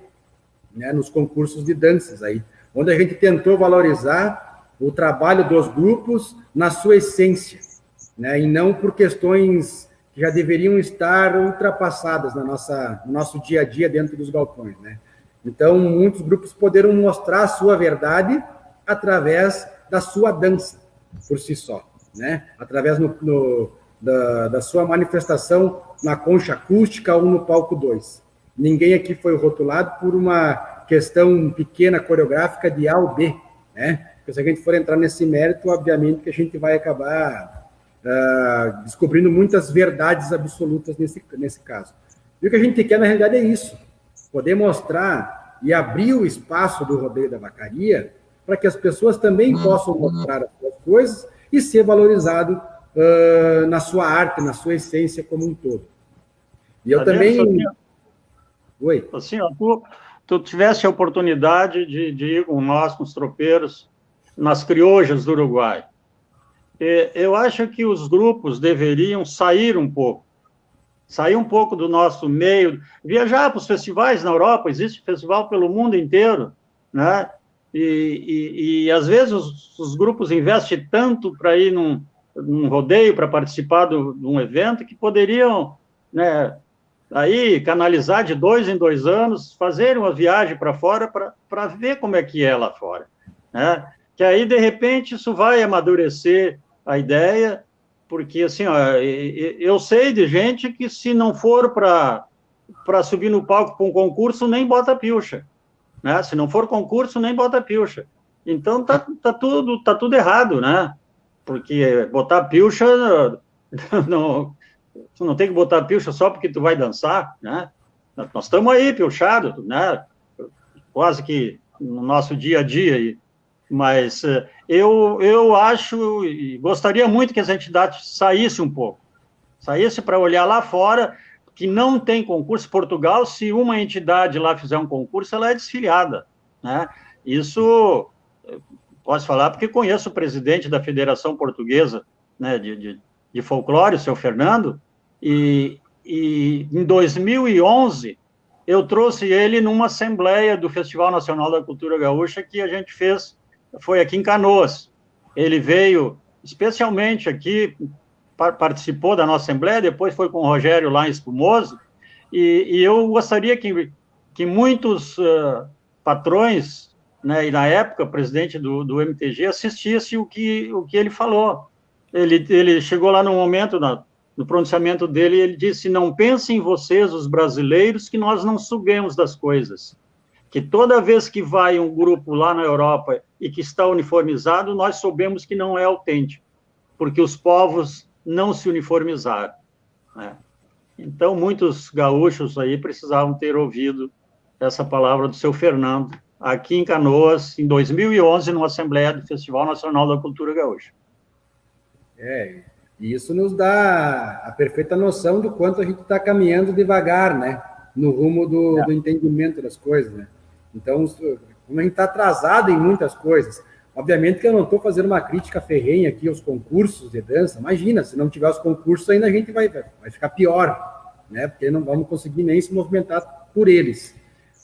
né, nos concursos de danças aí, onde a gente tentou valorizar o trabalho dos grupos na sua essência, né, e não por questões que já deveriam estar ultrapassadas no nosso dia a dia dentro dos galpões, né. Então, muitos grupos poderam mostrar a sua verdade através da sua dança, por si só, né? Através da sua manifestação na concha acústica ou no palco 2. Ninguém aqui foi rotulado por uma questão pequena coreográfica de A ou B, né? Porque se a gente for entrar nesse mérito, obviamente que a gente vai acabar descobrindo muitas verdades absolutas nesse caso. E o que a gente quer, na realidade, é isso, poder mostrar e abrir o espaço do Rodeio da Vacaria para que as pessoas também possam mostrar as suas coisas e ser valorizado na sua arte, na sua essência como um todo. E eu também... Oi. Assim, ó, tu tivesse a oportunidade de ir com nós, com os tropeiros, nas criojas do Uruguai. Eu acho que os grupos deveriam sair um pouco do nosso meio, viajar para os festivais na Europa, existe festival pelo mundo inteiro, né? E às vezes os grupos investem tanto para ir num rodeio, para participar de um evento, que poderiam, né, aí canalizar de 2 em 2 anos, fazer uma viagem para fora para ver como é que é lá fora, né? Que aí, de repente, isso vai amadurecer a ideia, porque, assim, ó, eu sei de gente que, se não for para subir no palco para um concurso, nem bota pilcha, né? Se não for concurso, nem bota pilcha. Então, tá tudo errado, né? Porque botar pilcha, tu não tem que botar pilcha só porque tu vai dançar, né? Nós estamos aí pilchados, né? Quase que no nosso dia a dia. Mas eu acho e gostaria muito que as entidades saíssem um pouco, saíssem para olhar lá fora, que não tem concurso. Portugal, se uma entidade lá fizer um concurso, ela é desfiliada, né? Isso posso falar porque conheço o presidente da Federação Portuguesa, né, de Folclore, o seu Fernando, e em 2011 eu trouxe ele numa assembleia do Festival Nacional da Cultura Gaúcha que a gente fez. Foi aqui em Canoas. Ele veio especialmente aqui, participou da nossa assembleia, depois foi com o Rogério lá em Espumoso, e eu gostaria que muitos patrões, né, e na época presidente do MTG, assistissem o que ele falou. Ele chegou lá no momento, no pronunciamento dele, ele disse: não pensem vocês, os brasileiros, que nós não sabemos das coisas. Que toda vez que vai um grupo lá na Europa e que está uniformizado, nós soubemos que não é autêntico, porque os povos não se uniformizaram, né? Então, muitos gaúchos aí precisavam ter ouvido essa palavra do seu Fernando, aqui em Canoas, em 2011, numa Assembleia do Festival Nacional da Cultura Gaúcha. E isso nos dá a perfeita noção do quanto a gente está caminhando devagar, né, no rumo do entendimento das coisas, né? Então, como a gente está atrasado em muitas coisas, obviamente que eu não estou fazendo uma crítica ferrenha aqui aos concursos de dança. Imagina, se não tiver os concursos, ainda a gente vai ficar pior, né? Porque não vamos conseguir nem se movimentar por eles.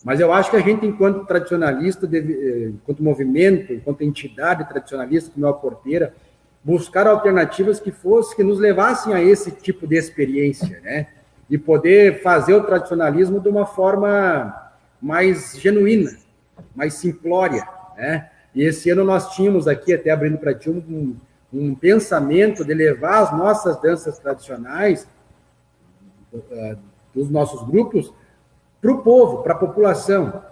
Mas eu acho que a gente, enquanto tradicionalista, enquanto movimento, enquanto entidade tradicionalista, como é a Porteira, buscar alternativas que nos levassem a esse tipo de experiência, né? E poder fazer o tradicionalismo de uma forma mais genuína, mais simplória, né? E esse ano nós tínhamos aqui, até abrindo para ti, um pensamento de levar as nossas danças tradicionais dos nossos grupos para o povo, para a população,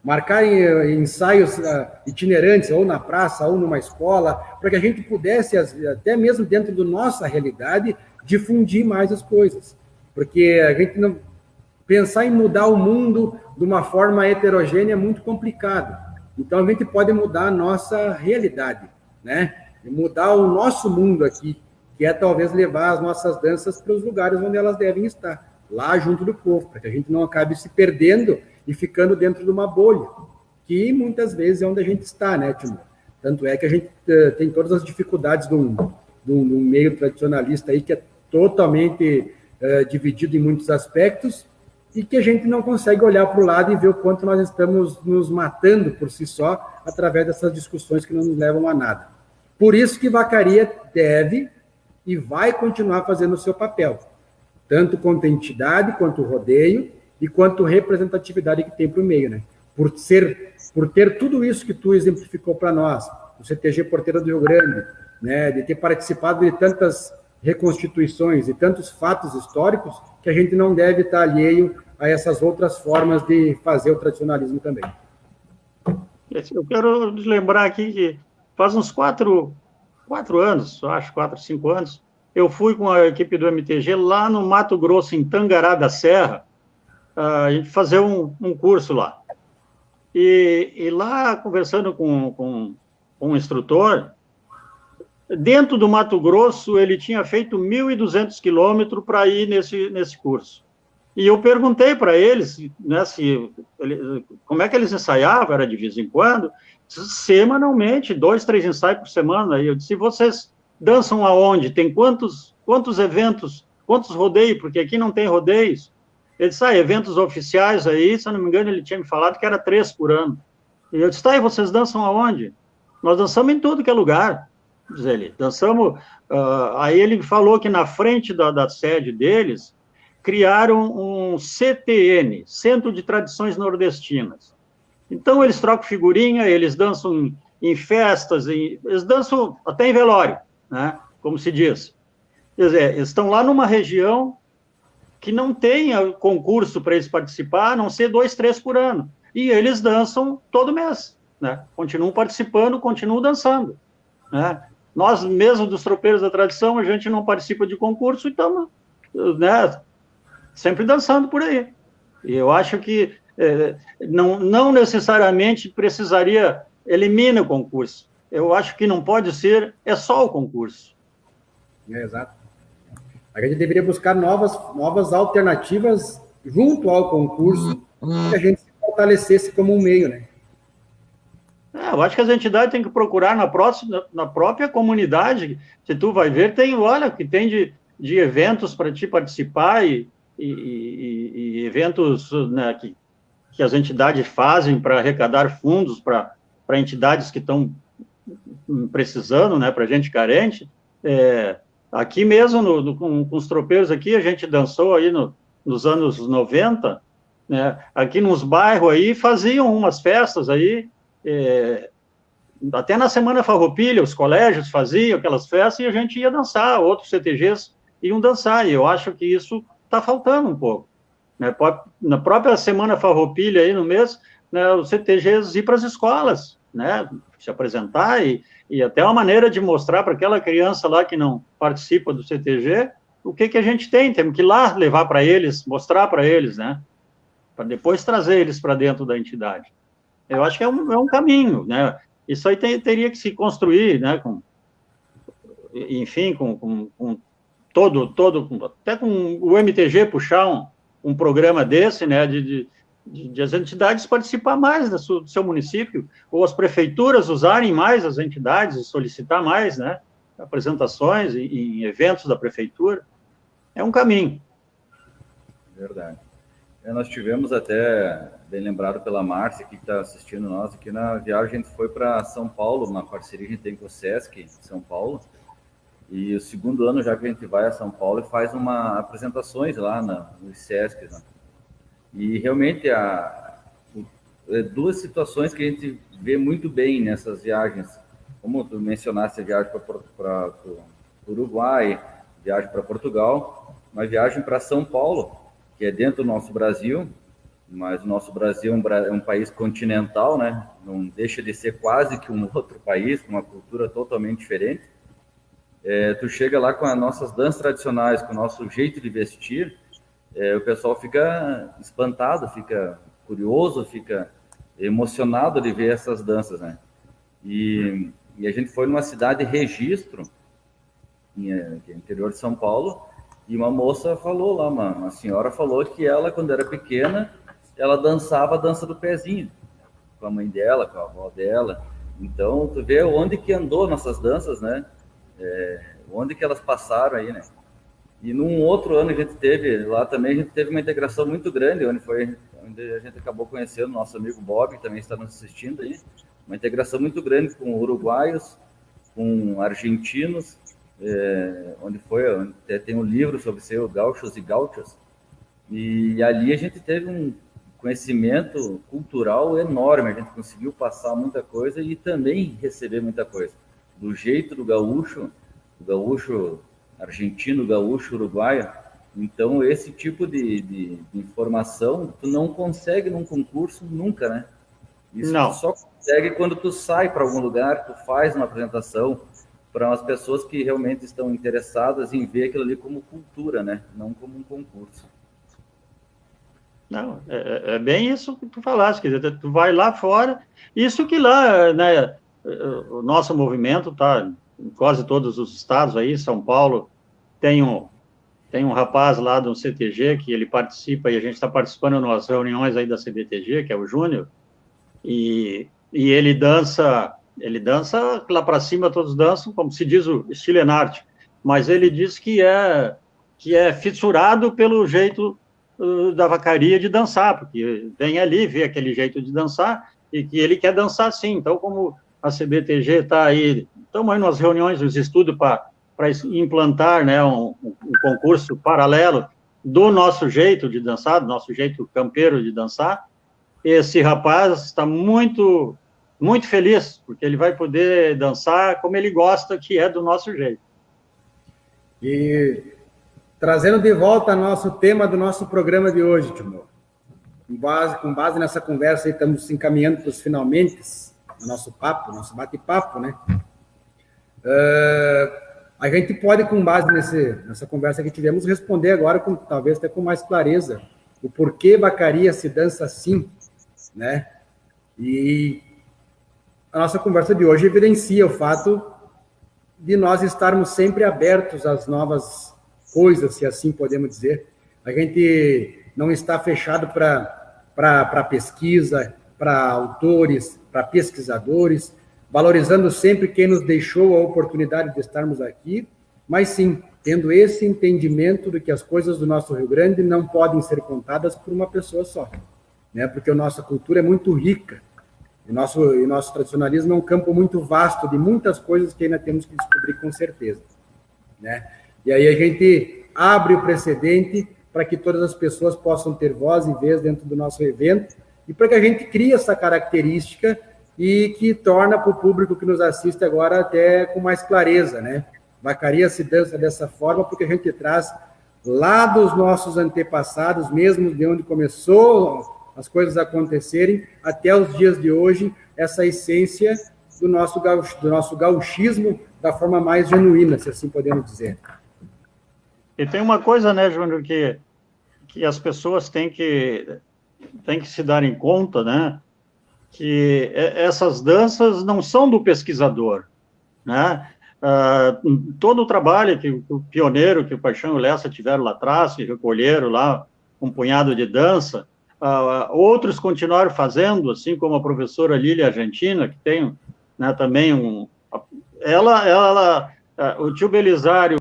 marcar ensaios itinerantes, ou na praça, ou numa escola, para que a gente pudesse, até mesmo dentro da nossa realidade, difundir mais as coisas. Porque a gente não... Pensar em mudar o mundo de uma forma heterogênea é muito complicado. Então, a gente pode mudar a nossa realidade, né? E mudar o nosso mundo aqui, que é talvez levar as nossas danças para os lugares onde elas devem estar, lá junto do povo, para que a gente não acabe se perdendo e ficando dentro de uma bolha, que muitas vezes é onde a gente está, né, Timur? Tanto é que a gente tem todas as dificuldades de um meio tradicionalista aí que é totalmente dividido em muitos aspectos, e que a gente não consegue olhar para o lado e ver o quanto nós estamos nos matando por si só, através dessas discussões que não nos levam a nada. Por isso que Vacaria deve e vai continuar fazendo o seu papel, tanto quanto entidade, quanto rodeio, e quanto representatividade que tem para o meio, né? Por ter tudo isso que tu exemplificou para nós, o CTG Porteira do Rio Grande, né, de ter participado de tantas reconstituições e tantos fatos históricos, que a gente não deve estar alheio a essas outras formas de fazer o tradicionalismo também. Eu quero lembrar aqui que faz uns 4 anos, acho, 4, 5 anos, eu fui com a equipe do MTG lá no Mato Grosso, em Tangará da Serra, a gente fazer um curso lá. E lá, conversando com um instrutor, dentro do Mato Grosso, ele tinha feito 1.200 quilômetros para ir nesse curso. E eu perguntei para eles, né, como é que eles ensaiavam, era de vez em quando, semanalmente, 2, 3 ensaios por semana. E eu disse, vocês dançam aonde? Tem quantos eventos, quantos rodeios? Porque aqui não tem rodeios. Ele disse, eventos oficiais aí, se eu não me engano, ele tinha me falado que era 3 por ano. E eu disse, e vocês dançam aonde? Nós dançamos em tudo que é lugar, diz ele. Dançamos, aí ele falou que na frente da sede deles, criaram um CTN, Centro de Tradições Nordestinas. Então, eles trocam figurinha, eles dançam em festas, eles dançam até em velório, né, como se diz. Quer dizer, eles estão lá numa região que não tem concurso para eles participar, a não ser 2, 3 por ano. E eles dançam todo mês, né? Continuam participando, continuam dançando, né? Nós, mesmo dos tropeiros da tradição, a gente não participa de concurso e estamos, né, sempre dançando por aí. E eu acho que não necessariamente precisaria eliminar o concurso. Eu acho que não pode ser, é só o concurso. Exato. A gente deveria buscar novas alternativas junto ao concurso, que a gente se fortalecesse como um meio, né? Eu acho que as entidades têm que procurar na própria comunidade. Se tu vai ver, olha, que tem de eventos para te participar e eventos, né, que as entidades fazem para arrecadar fundos para entidades que estão precisando, né, para gente carente. Aqui mesmo, com os tropeiros aqui, a gente dançou aí nos anos 90, né, aqui nos bairros aí, faziam umas festas aí, até na Semana Farroupilha, os colégios faziam aquelas festas e a gente ia dançar, outros CTGs iam dançar, e eu acho que isso está faltando um pouco, né? Na própria Semana Farroupilha, aí no mês, né, os CTGs ir para as escolas, né, se apresentar, e até uma maneira de mostrar para aquela criança lá que não participa do CTG, o que a gente temos que ir lá levar para eles, mostrar para eles, né, para depois trazer eles para dentro da entidade. Eu acho que é um caminho, né, isso aí teria que se construir, né, enfim, com até com o MTG puxar um programa desse, né, de as entidades participar mais do seu município, ou as prefeituras usarem mais as entidades e solicitar mais, né, apresentações em eventos da prefeitura. É um caminho. Verdade. Nós tivemos até, bem lembrado pela Márcia, que está assistindo nós, aqui na viagem a gente foi para São Paulo, uma parceria que a gente tem com o Sesc, São Paulo, e o segundo ano já que a gente vai a São Paulo e faz apresentações lá nos Sesc, né? E realmente duas situações que a gente vê muito bem nessas viagens, como tu mencionaste, a viagem para o Uruguai, viagem para Portugal, uma viagem para São Paulo, que é dentro do nosso Brasil, mas o nosso Brasil é um país continental, né? Não deixa de ser quase que um outro país, com uma cultura totalmente diferente. Tu chega lá com as nossas danças tradicionais, com o nosso jeito de vestir, o pessoal fica espantado, fica curioso, fica emocionado de ver essas danças, né? E a gente foi numa cidade registro, interior de São Paulo, e uma moça falou lá, uma senhora falou que ela, quando era pequena, ela dançava a dança do pezinho, com a mãe dela, com a avó dela. Então, tu vê onde que andou nossas danças, né? Onde que elas passaram aí, né? E num outro ano que a gente teve lá também, a gente teve uma integração muito grande, onde a gente acabou conhecendo o nosso amigo Bob, que também está nos assistindo aí, uma integração muito grande com uruguaios, com argentinos, onde tem um livro sobre ser gauchos e gauchas, e ali a gente teve um conhecimento cultural enorme, a gente conseguiu passar muita coisa e também receber muita coisa. do jeito do gaúcho argentino, gaúcho uruguaio. Então, esse tipo de informação tu não consegue num concurso nunca, né? Isso Não. tu só consegue quando tu sai para algum lugar, tu faz uma apresentação para as pessoas que realmente estão interessadas em ver aquilo ali como cultura, né? Não como um concurso. Não, é bem isso que tu falaste, quer dizer, tu vai lá fora, isso que lá, né, o nosso movimento está em quase todos os estados aí, São Paulo tem um rapaz lá do CTG que ele participa, e a gente está participando nas reuniões aí da CBTG, que é o Júnior, e ele dança lá para cima, todos dançam, como se diz o estilo arte, mas ele diz que é fissurado pelo jeito da vacaria de dançar, porque vem ali, vê aquele jeito de dançar, e que ele quer dançar sim. Então, como a CBTG está aí, estamos aí nas reuniões, nos estudos para implantar, né, um concurso paralelo do nosso jeito de dançar, do nosso jeito campeiro de dançar. Esse rapaz está muito, muito feliz, porque ele vai poder dançar como ele gosta, que é do nosso jeito. E trazendo de volta nosso tema do nosso programa de hoje, Timor. Com base nessa conversa, aí, estamos se encaminhando para os finalmente, no nosso bate-papo, né? A gente pode, com base nessa conversa que tivemos, responder agora, talvez até com mais clareza, o porquê vacaria se dança assim, né? E a nossa conversa de hoje evidencia o fato de nós estarmos sempre abertos às novas coisas, se assim podemos dizer. A gente não está fechado para pesquisa, para autores, para pesquisadores, valorizando sempre quem nos deixou a oportunidade de estarmos aqui, mas sim, tendo esse entendimento de que as coisas do nosso Rio Grande não podem ser contadas por uma pessoa só, né? Porque a nossa cultura é muito rica, e nosso tradicionalismo é um campo muito vasto de muitas coisas que ainda temos que descobrir com certeza, né? E aí a gente abre o precedente para que todas as pessoas possam ter voz e vez dentro do nosso evento, e para que a gente crie essa característica e que torna para o público que nos assiste agora até com mais clareza, né? Vacaria se dança dessa forma porque a gente traz lá dos nossos antepassados, mesmo de onde começou as coisas acontecerem, até os dias de hoje, essa essência do nosso gauchismo da forma mais genuína, se assim podemos dizer. E tem uma coisa, né, Júnior, que as pessoas têm que se darem conta, né, que essas danças não são do pesquisador, né? Todo o trabalho que o pioneiro, que o Paixão e o Lessa tiveram lá atrás, que recolheram lá um punhado de dança, outros continuaram fazendo, assim como a professora Lília Argentina, que tem, né, também o tio Belisário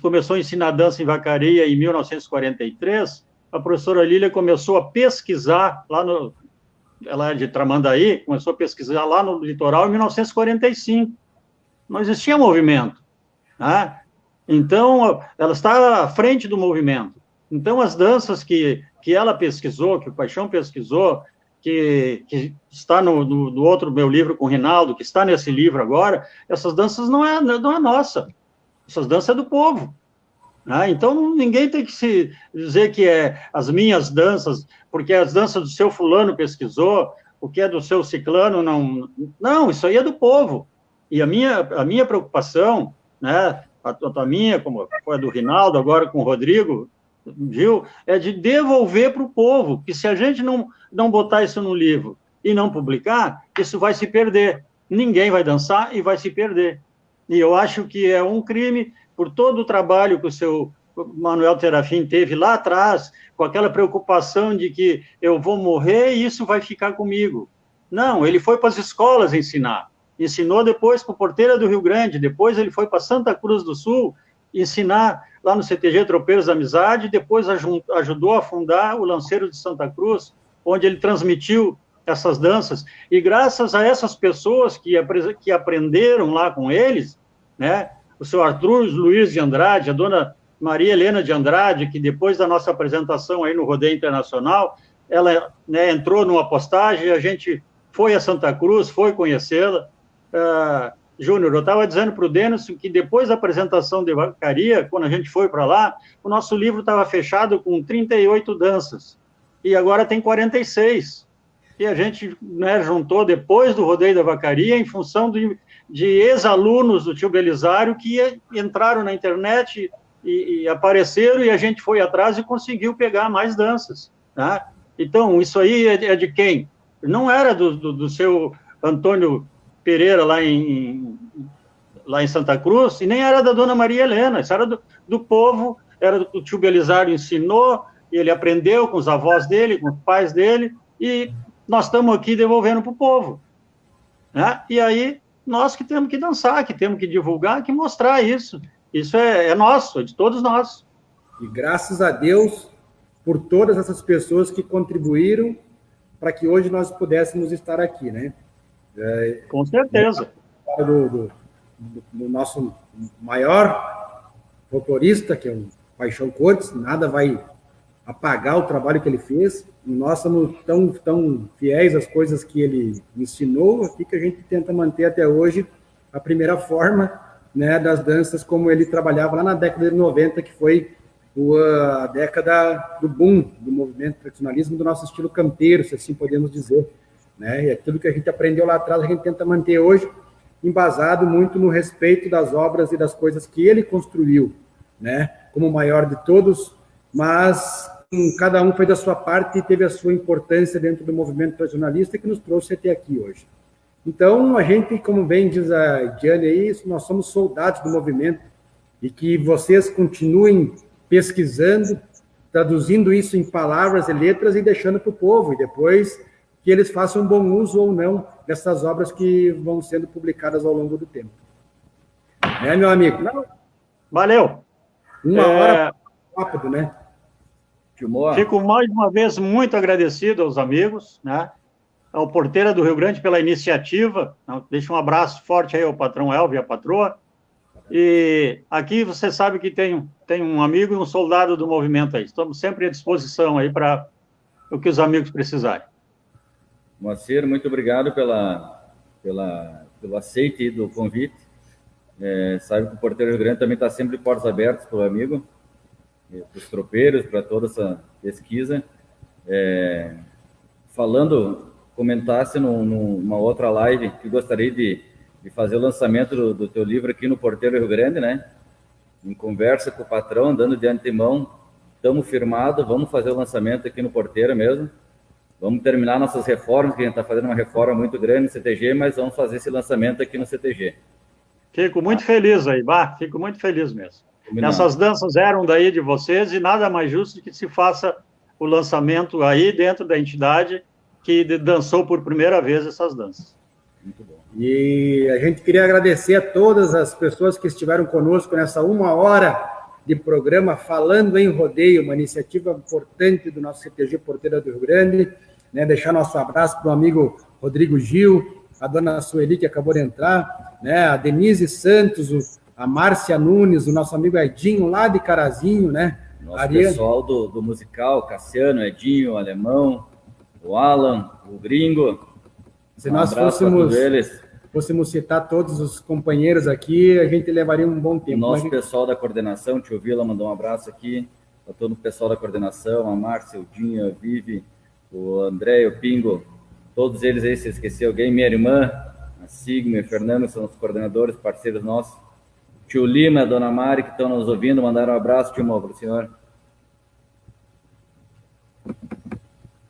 começou a ensinar dança em Vacaria em 1943, a professora Lília começou a pesquisar ela é de Tramandaí, começou a pesquisar lá no litoral em 1945. Não existia movimento, né? Então, ela está à frente do movimento. Então, as danças que ela pesquisou, que o Paixão pesquisou, que está no outro meu livro com o Rinaldo, que está nesse livro agora, essas danças não é nossa. Essas danças é do povo. Né? Então, ninguém tem que se dizer que é as minhas danças, porque as danças do seu fulano pesquisou, o que é do seu ciclano, não. Não, isso aí é do povo. E a minha preocupação, né, a minha, como foi a do Rinaldo, agora com o Rodrigo, viu, é de devolver para o povo, que se a gente não botar isso no livro e não publicar, isso vai se perder. Ninguém vai dançar e vai se perder. E eu acho que é um crime por todo o trabalho que o seu Manuel Terafim teve lá atrás, com aquela preocupação de que eu vou morrer e isso vai ficar comigo. Não, ele foi para as escolas ensinar. Ensinou depois para o Porteira do Rio Grande, depois ele foi para Santa Cruz do Sul ensinar lá no CTG Tropeiros da Amizade, depois ajudou a fundar o Lanceiros de Santa Cruz, onde ele transmitiu essas danças, e graças a essas pessoas que aprenderam lá com eles, né, o seu Arthur Luiz de Andrade, a dona Maria Helena de Andrade, que depois da nossa apresentação aí no Rodeio Internacional, ela, né, entrou numa postagem, a gente foi a Santa Cruz, foi conhecê-la, Júnior, eu estava dizendo para o Denison que depois da apresentação de Vacaria, quando a gente foi para lá, o nosso livro estava fechado com 38 danças, e agora tem 46. E a gente, né, juntou depois do Rodeio da Vacaria, em função de ex-alunos do tio Belisário que entraram na internet e apareceram, e a gente foi atrás e conseguiu pegar mais danças, tá? Então, isso aí é de quem? Não era do seu Antônio Pereira lá em Santa Cruz, e nem era da dona Maria Helena, isso era do povo, era do tio Belisário ensinou, ele aprendeu com os avós dele, com os pais dele, e nós estamos aqui devolvendo para o povo, né? E aí, nós que temos que dançar, que temos que divulgar, que mostrar isso. Isso é nosso, é de todos nós. E graças a Deus por todas essas pessoas que contribuíram para que hoje nós pudéssemos estar aqui, né? Com certeza. Do nosso maior folclorista, que é o Paixão Cortes, nada vai apagar o trabalho que ele fez. Nós somos tão fiéis às coisas que ele ensinou aqui que a gente tenta manter até hoje a primeira forma, né, das danças como ele trabalhava lá na década de 90, que foi a década do boom do movimento tradicionalismo do nosso estilo campeiro, se assim podemos dizer, né? E aquilo que a gente aprendeu lá atrás a gente tenta manter hoje, embasado muito no respeito das obras e das coisas que ele construiu, né, como o maior de todos, mas cada um fez a sua parte e teve a sua importância dentro do movimento tradicionalista que nos trouxe até aqui hoje. Então, a gente, como bem diz a Diane aí, nós somos soldados do movimento e que vocês continuem pesquisando, traduzindo isso em palavras e letras e deixando para o povo, e depois que eles façam bom uso ou não dessas obras que vão sendo publicadas ao longo do tempo. Né, meu amigo? Valeu. Uma hora rápido, né? Fico mais uma vez muito agradecido aos amigos, né? Ao Porteira do Rio Grande pela iniciativa. Deixa um abraço forte aí ao patrão Elvio e a patroa. E aqui você sabe que tem um amigo e um soldado do movimento aí. Estamos sempre à disposição aí para o que os amigos precisarem. Moacir, muito obrigado pelo aceite do convite. Sabe que o Porteiro do Rio Grande também está sempre de portas abertas para o amigo, para os tropeiros, para toda essa pesquisa. Comentasse numa outra live que gostaria de fazer o lançamento do teu livro aqui no Porteiro do Rio Grande, né? Em conversa com o patrão, dando de antemão, estamos firmados, vamos fazer o lançamento aqui no Porteiro mesmo. Vamos terminar nossas reformas, que a gente está fazendo uma reforma muito grande no CTG, mas vamos fazer esse lançamento aqui no CTG. Fico muito feliz aí, fico muito feliz mesmo. Essas danças eram daí de vocês e nada mais justo que se faça o lançamento aí dentro da entidade que dançou por primeira vez essas danças. Muito bom. E a gente queria agradecer a todas as pessoas que estiveram conosco nessa 1 hora de programa Falando em Rodeio, uma iniciativa importante do nosso CTG Porteira do Rio Grande, né? Deixar nosso abraço para o amigo Rodrigo Gil, a dona Sueli, que acabou de entrar, né? A Denise Santos, a Márcia Nunes, o nosso amigo Edinho, lá de Carazinho, né? Nosso pessoal do musical, Cassiano, Edinho, o Alemão, o Alan, o Gringo. Se nós fôssemos citar todos os companheiros aqui, a gente levaria um bom tempo. O nosso pessoal da coordenação, o tio Vila mandou um abraço aqui, para todo o pessoal da coordenação, a Márcia, o Dinho, a Vivi, o André, o Pingo, todos eles aí, se esquecer alguém, minha irmã, a Sigma e o Fernando, são os coordenadores, parceiros nossos. Tio Lima, a dona Mari, que estão nos ouvindo, mandaram um abraço, tio Mó, para o senhor.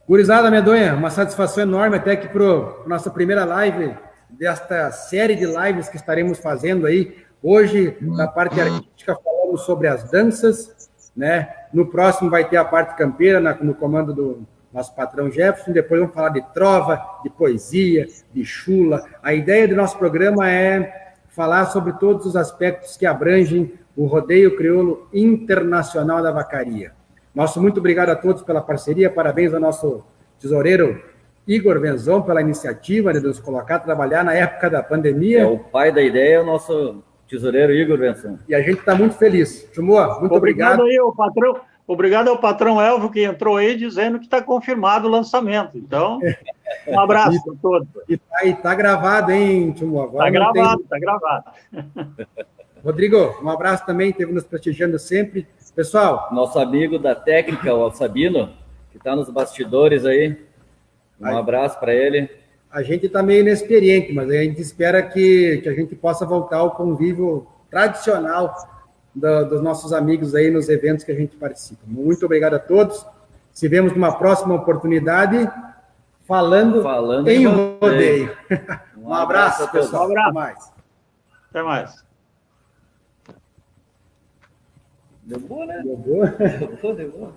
Gurizada Medonha, uma satisfação enorme até que para nossa primeira live desta série de lives que estaremos fazendo aí. Hoje, da parte artística, falamos sobre as danças, né? No próximo vai ter a parte campeira, no comando do nosso patrão Jefferson. Depois vamos falar de trova, de poesia, de chula. A ideia do nosso programa é falar sobre todos os aspectos que abrangem o rodeio crioulo internacional da vacaria. Nosso muito obrigado a todos pela parceria, parabéns ao nosso tesoureiro Igor Venzon pela iniciativa de nos colocar a trabalhar na época da pandemia. O pai da ideia é o nosso tesoureiro Igor Venzon. E a gente está muito feliz. Chumoa, muito obrigado. Aí, Obrigado ao patrão Elvio, que entrou aí dizendo que está confirmado o lançamento. Então, um abraço a todos. E tá gravado, hein, Timo? Está gravado, está gravado. Rodrigo, um abraço também, esteve nos prestigiando sempre. Pessoal... Nosso amigo da técnica, o Sabino, que está nos bastidores aí. Um abraço para ele. A gente está meio inexperiente, mas a gente espera que a gente possa voltar ao convívio tradicional dos nossos amigos aí nos eventos que a gente participa. Muito obrigado a todos. Se vemos numa próxima oportunidade, falando em rodeio. Um abraço, pessoal. Um abraço. Até mais. Até mais. Deu boa, né? Deu boa? Deu boa.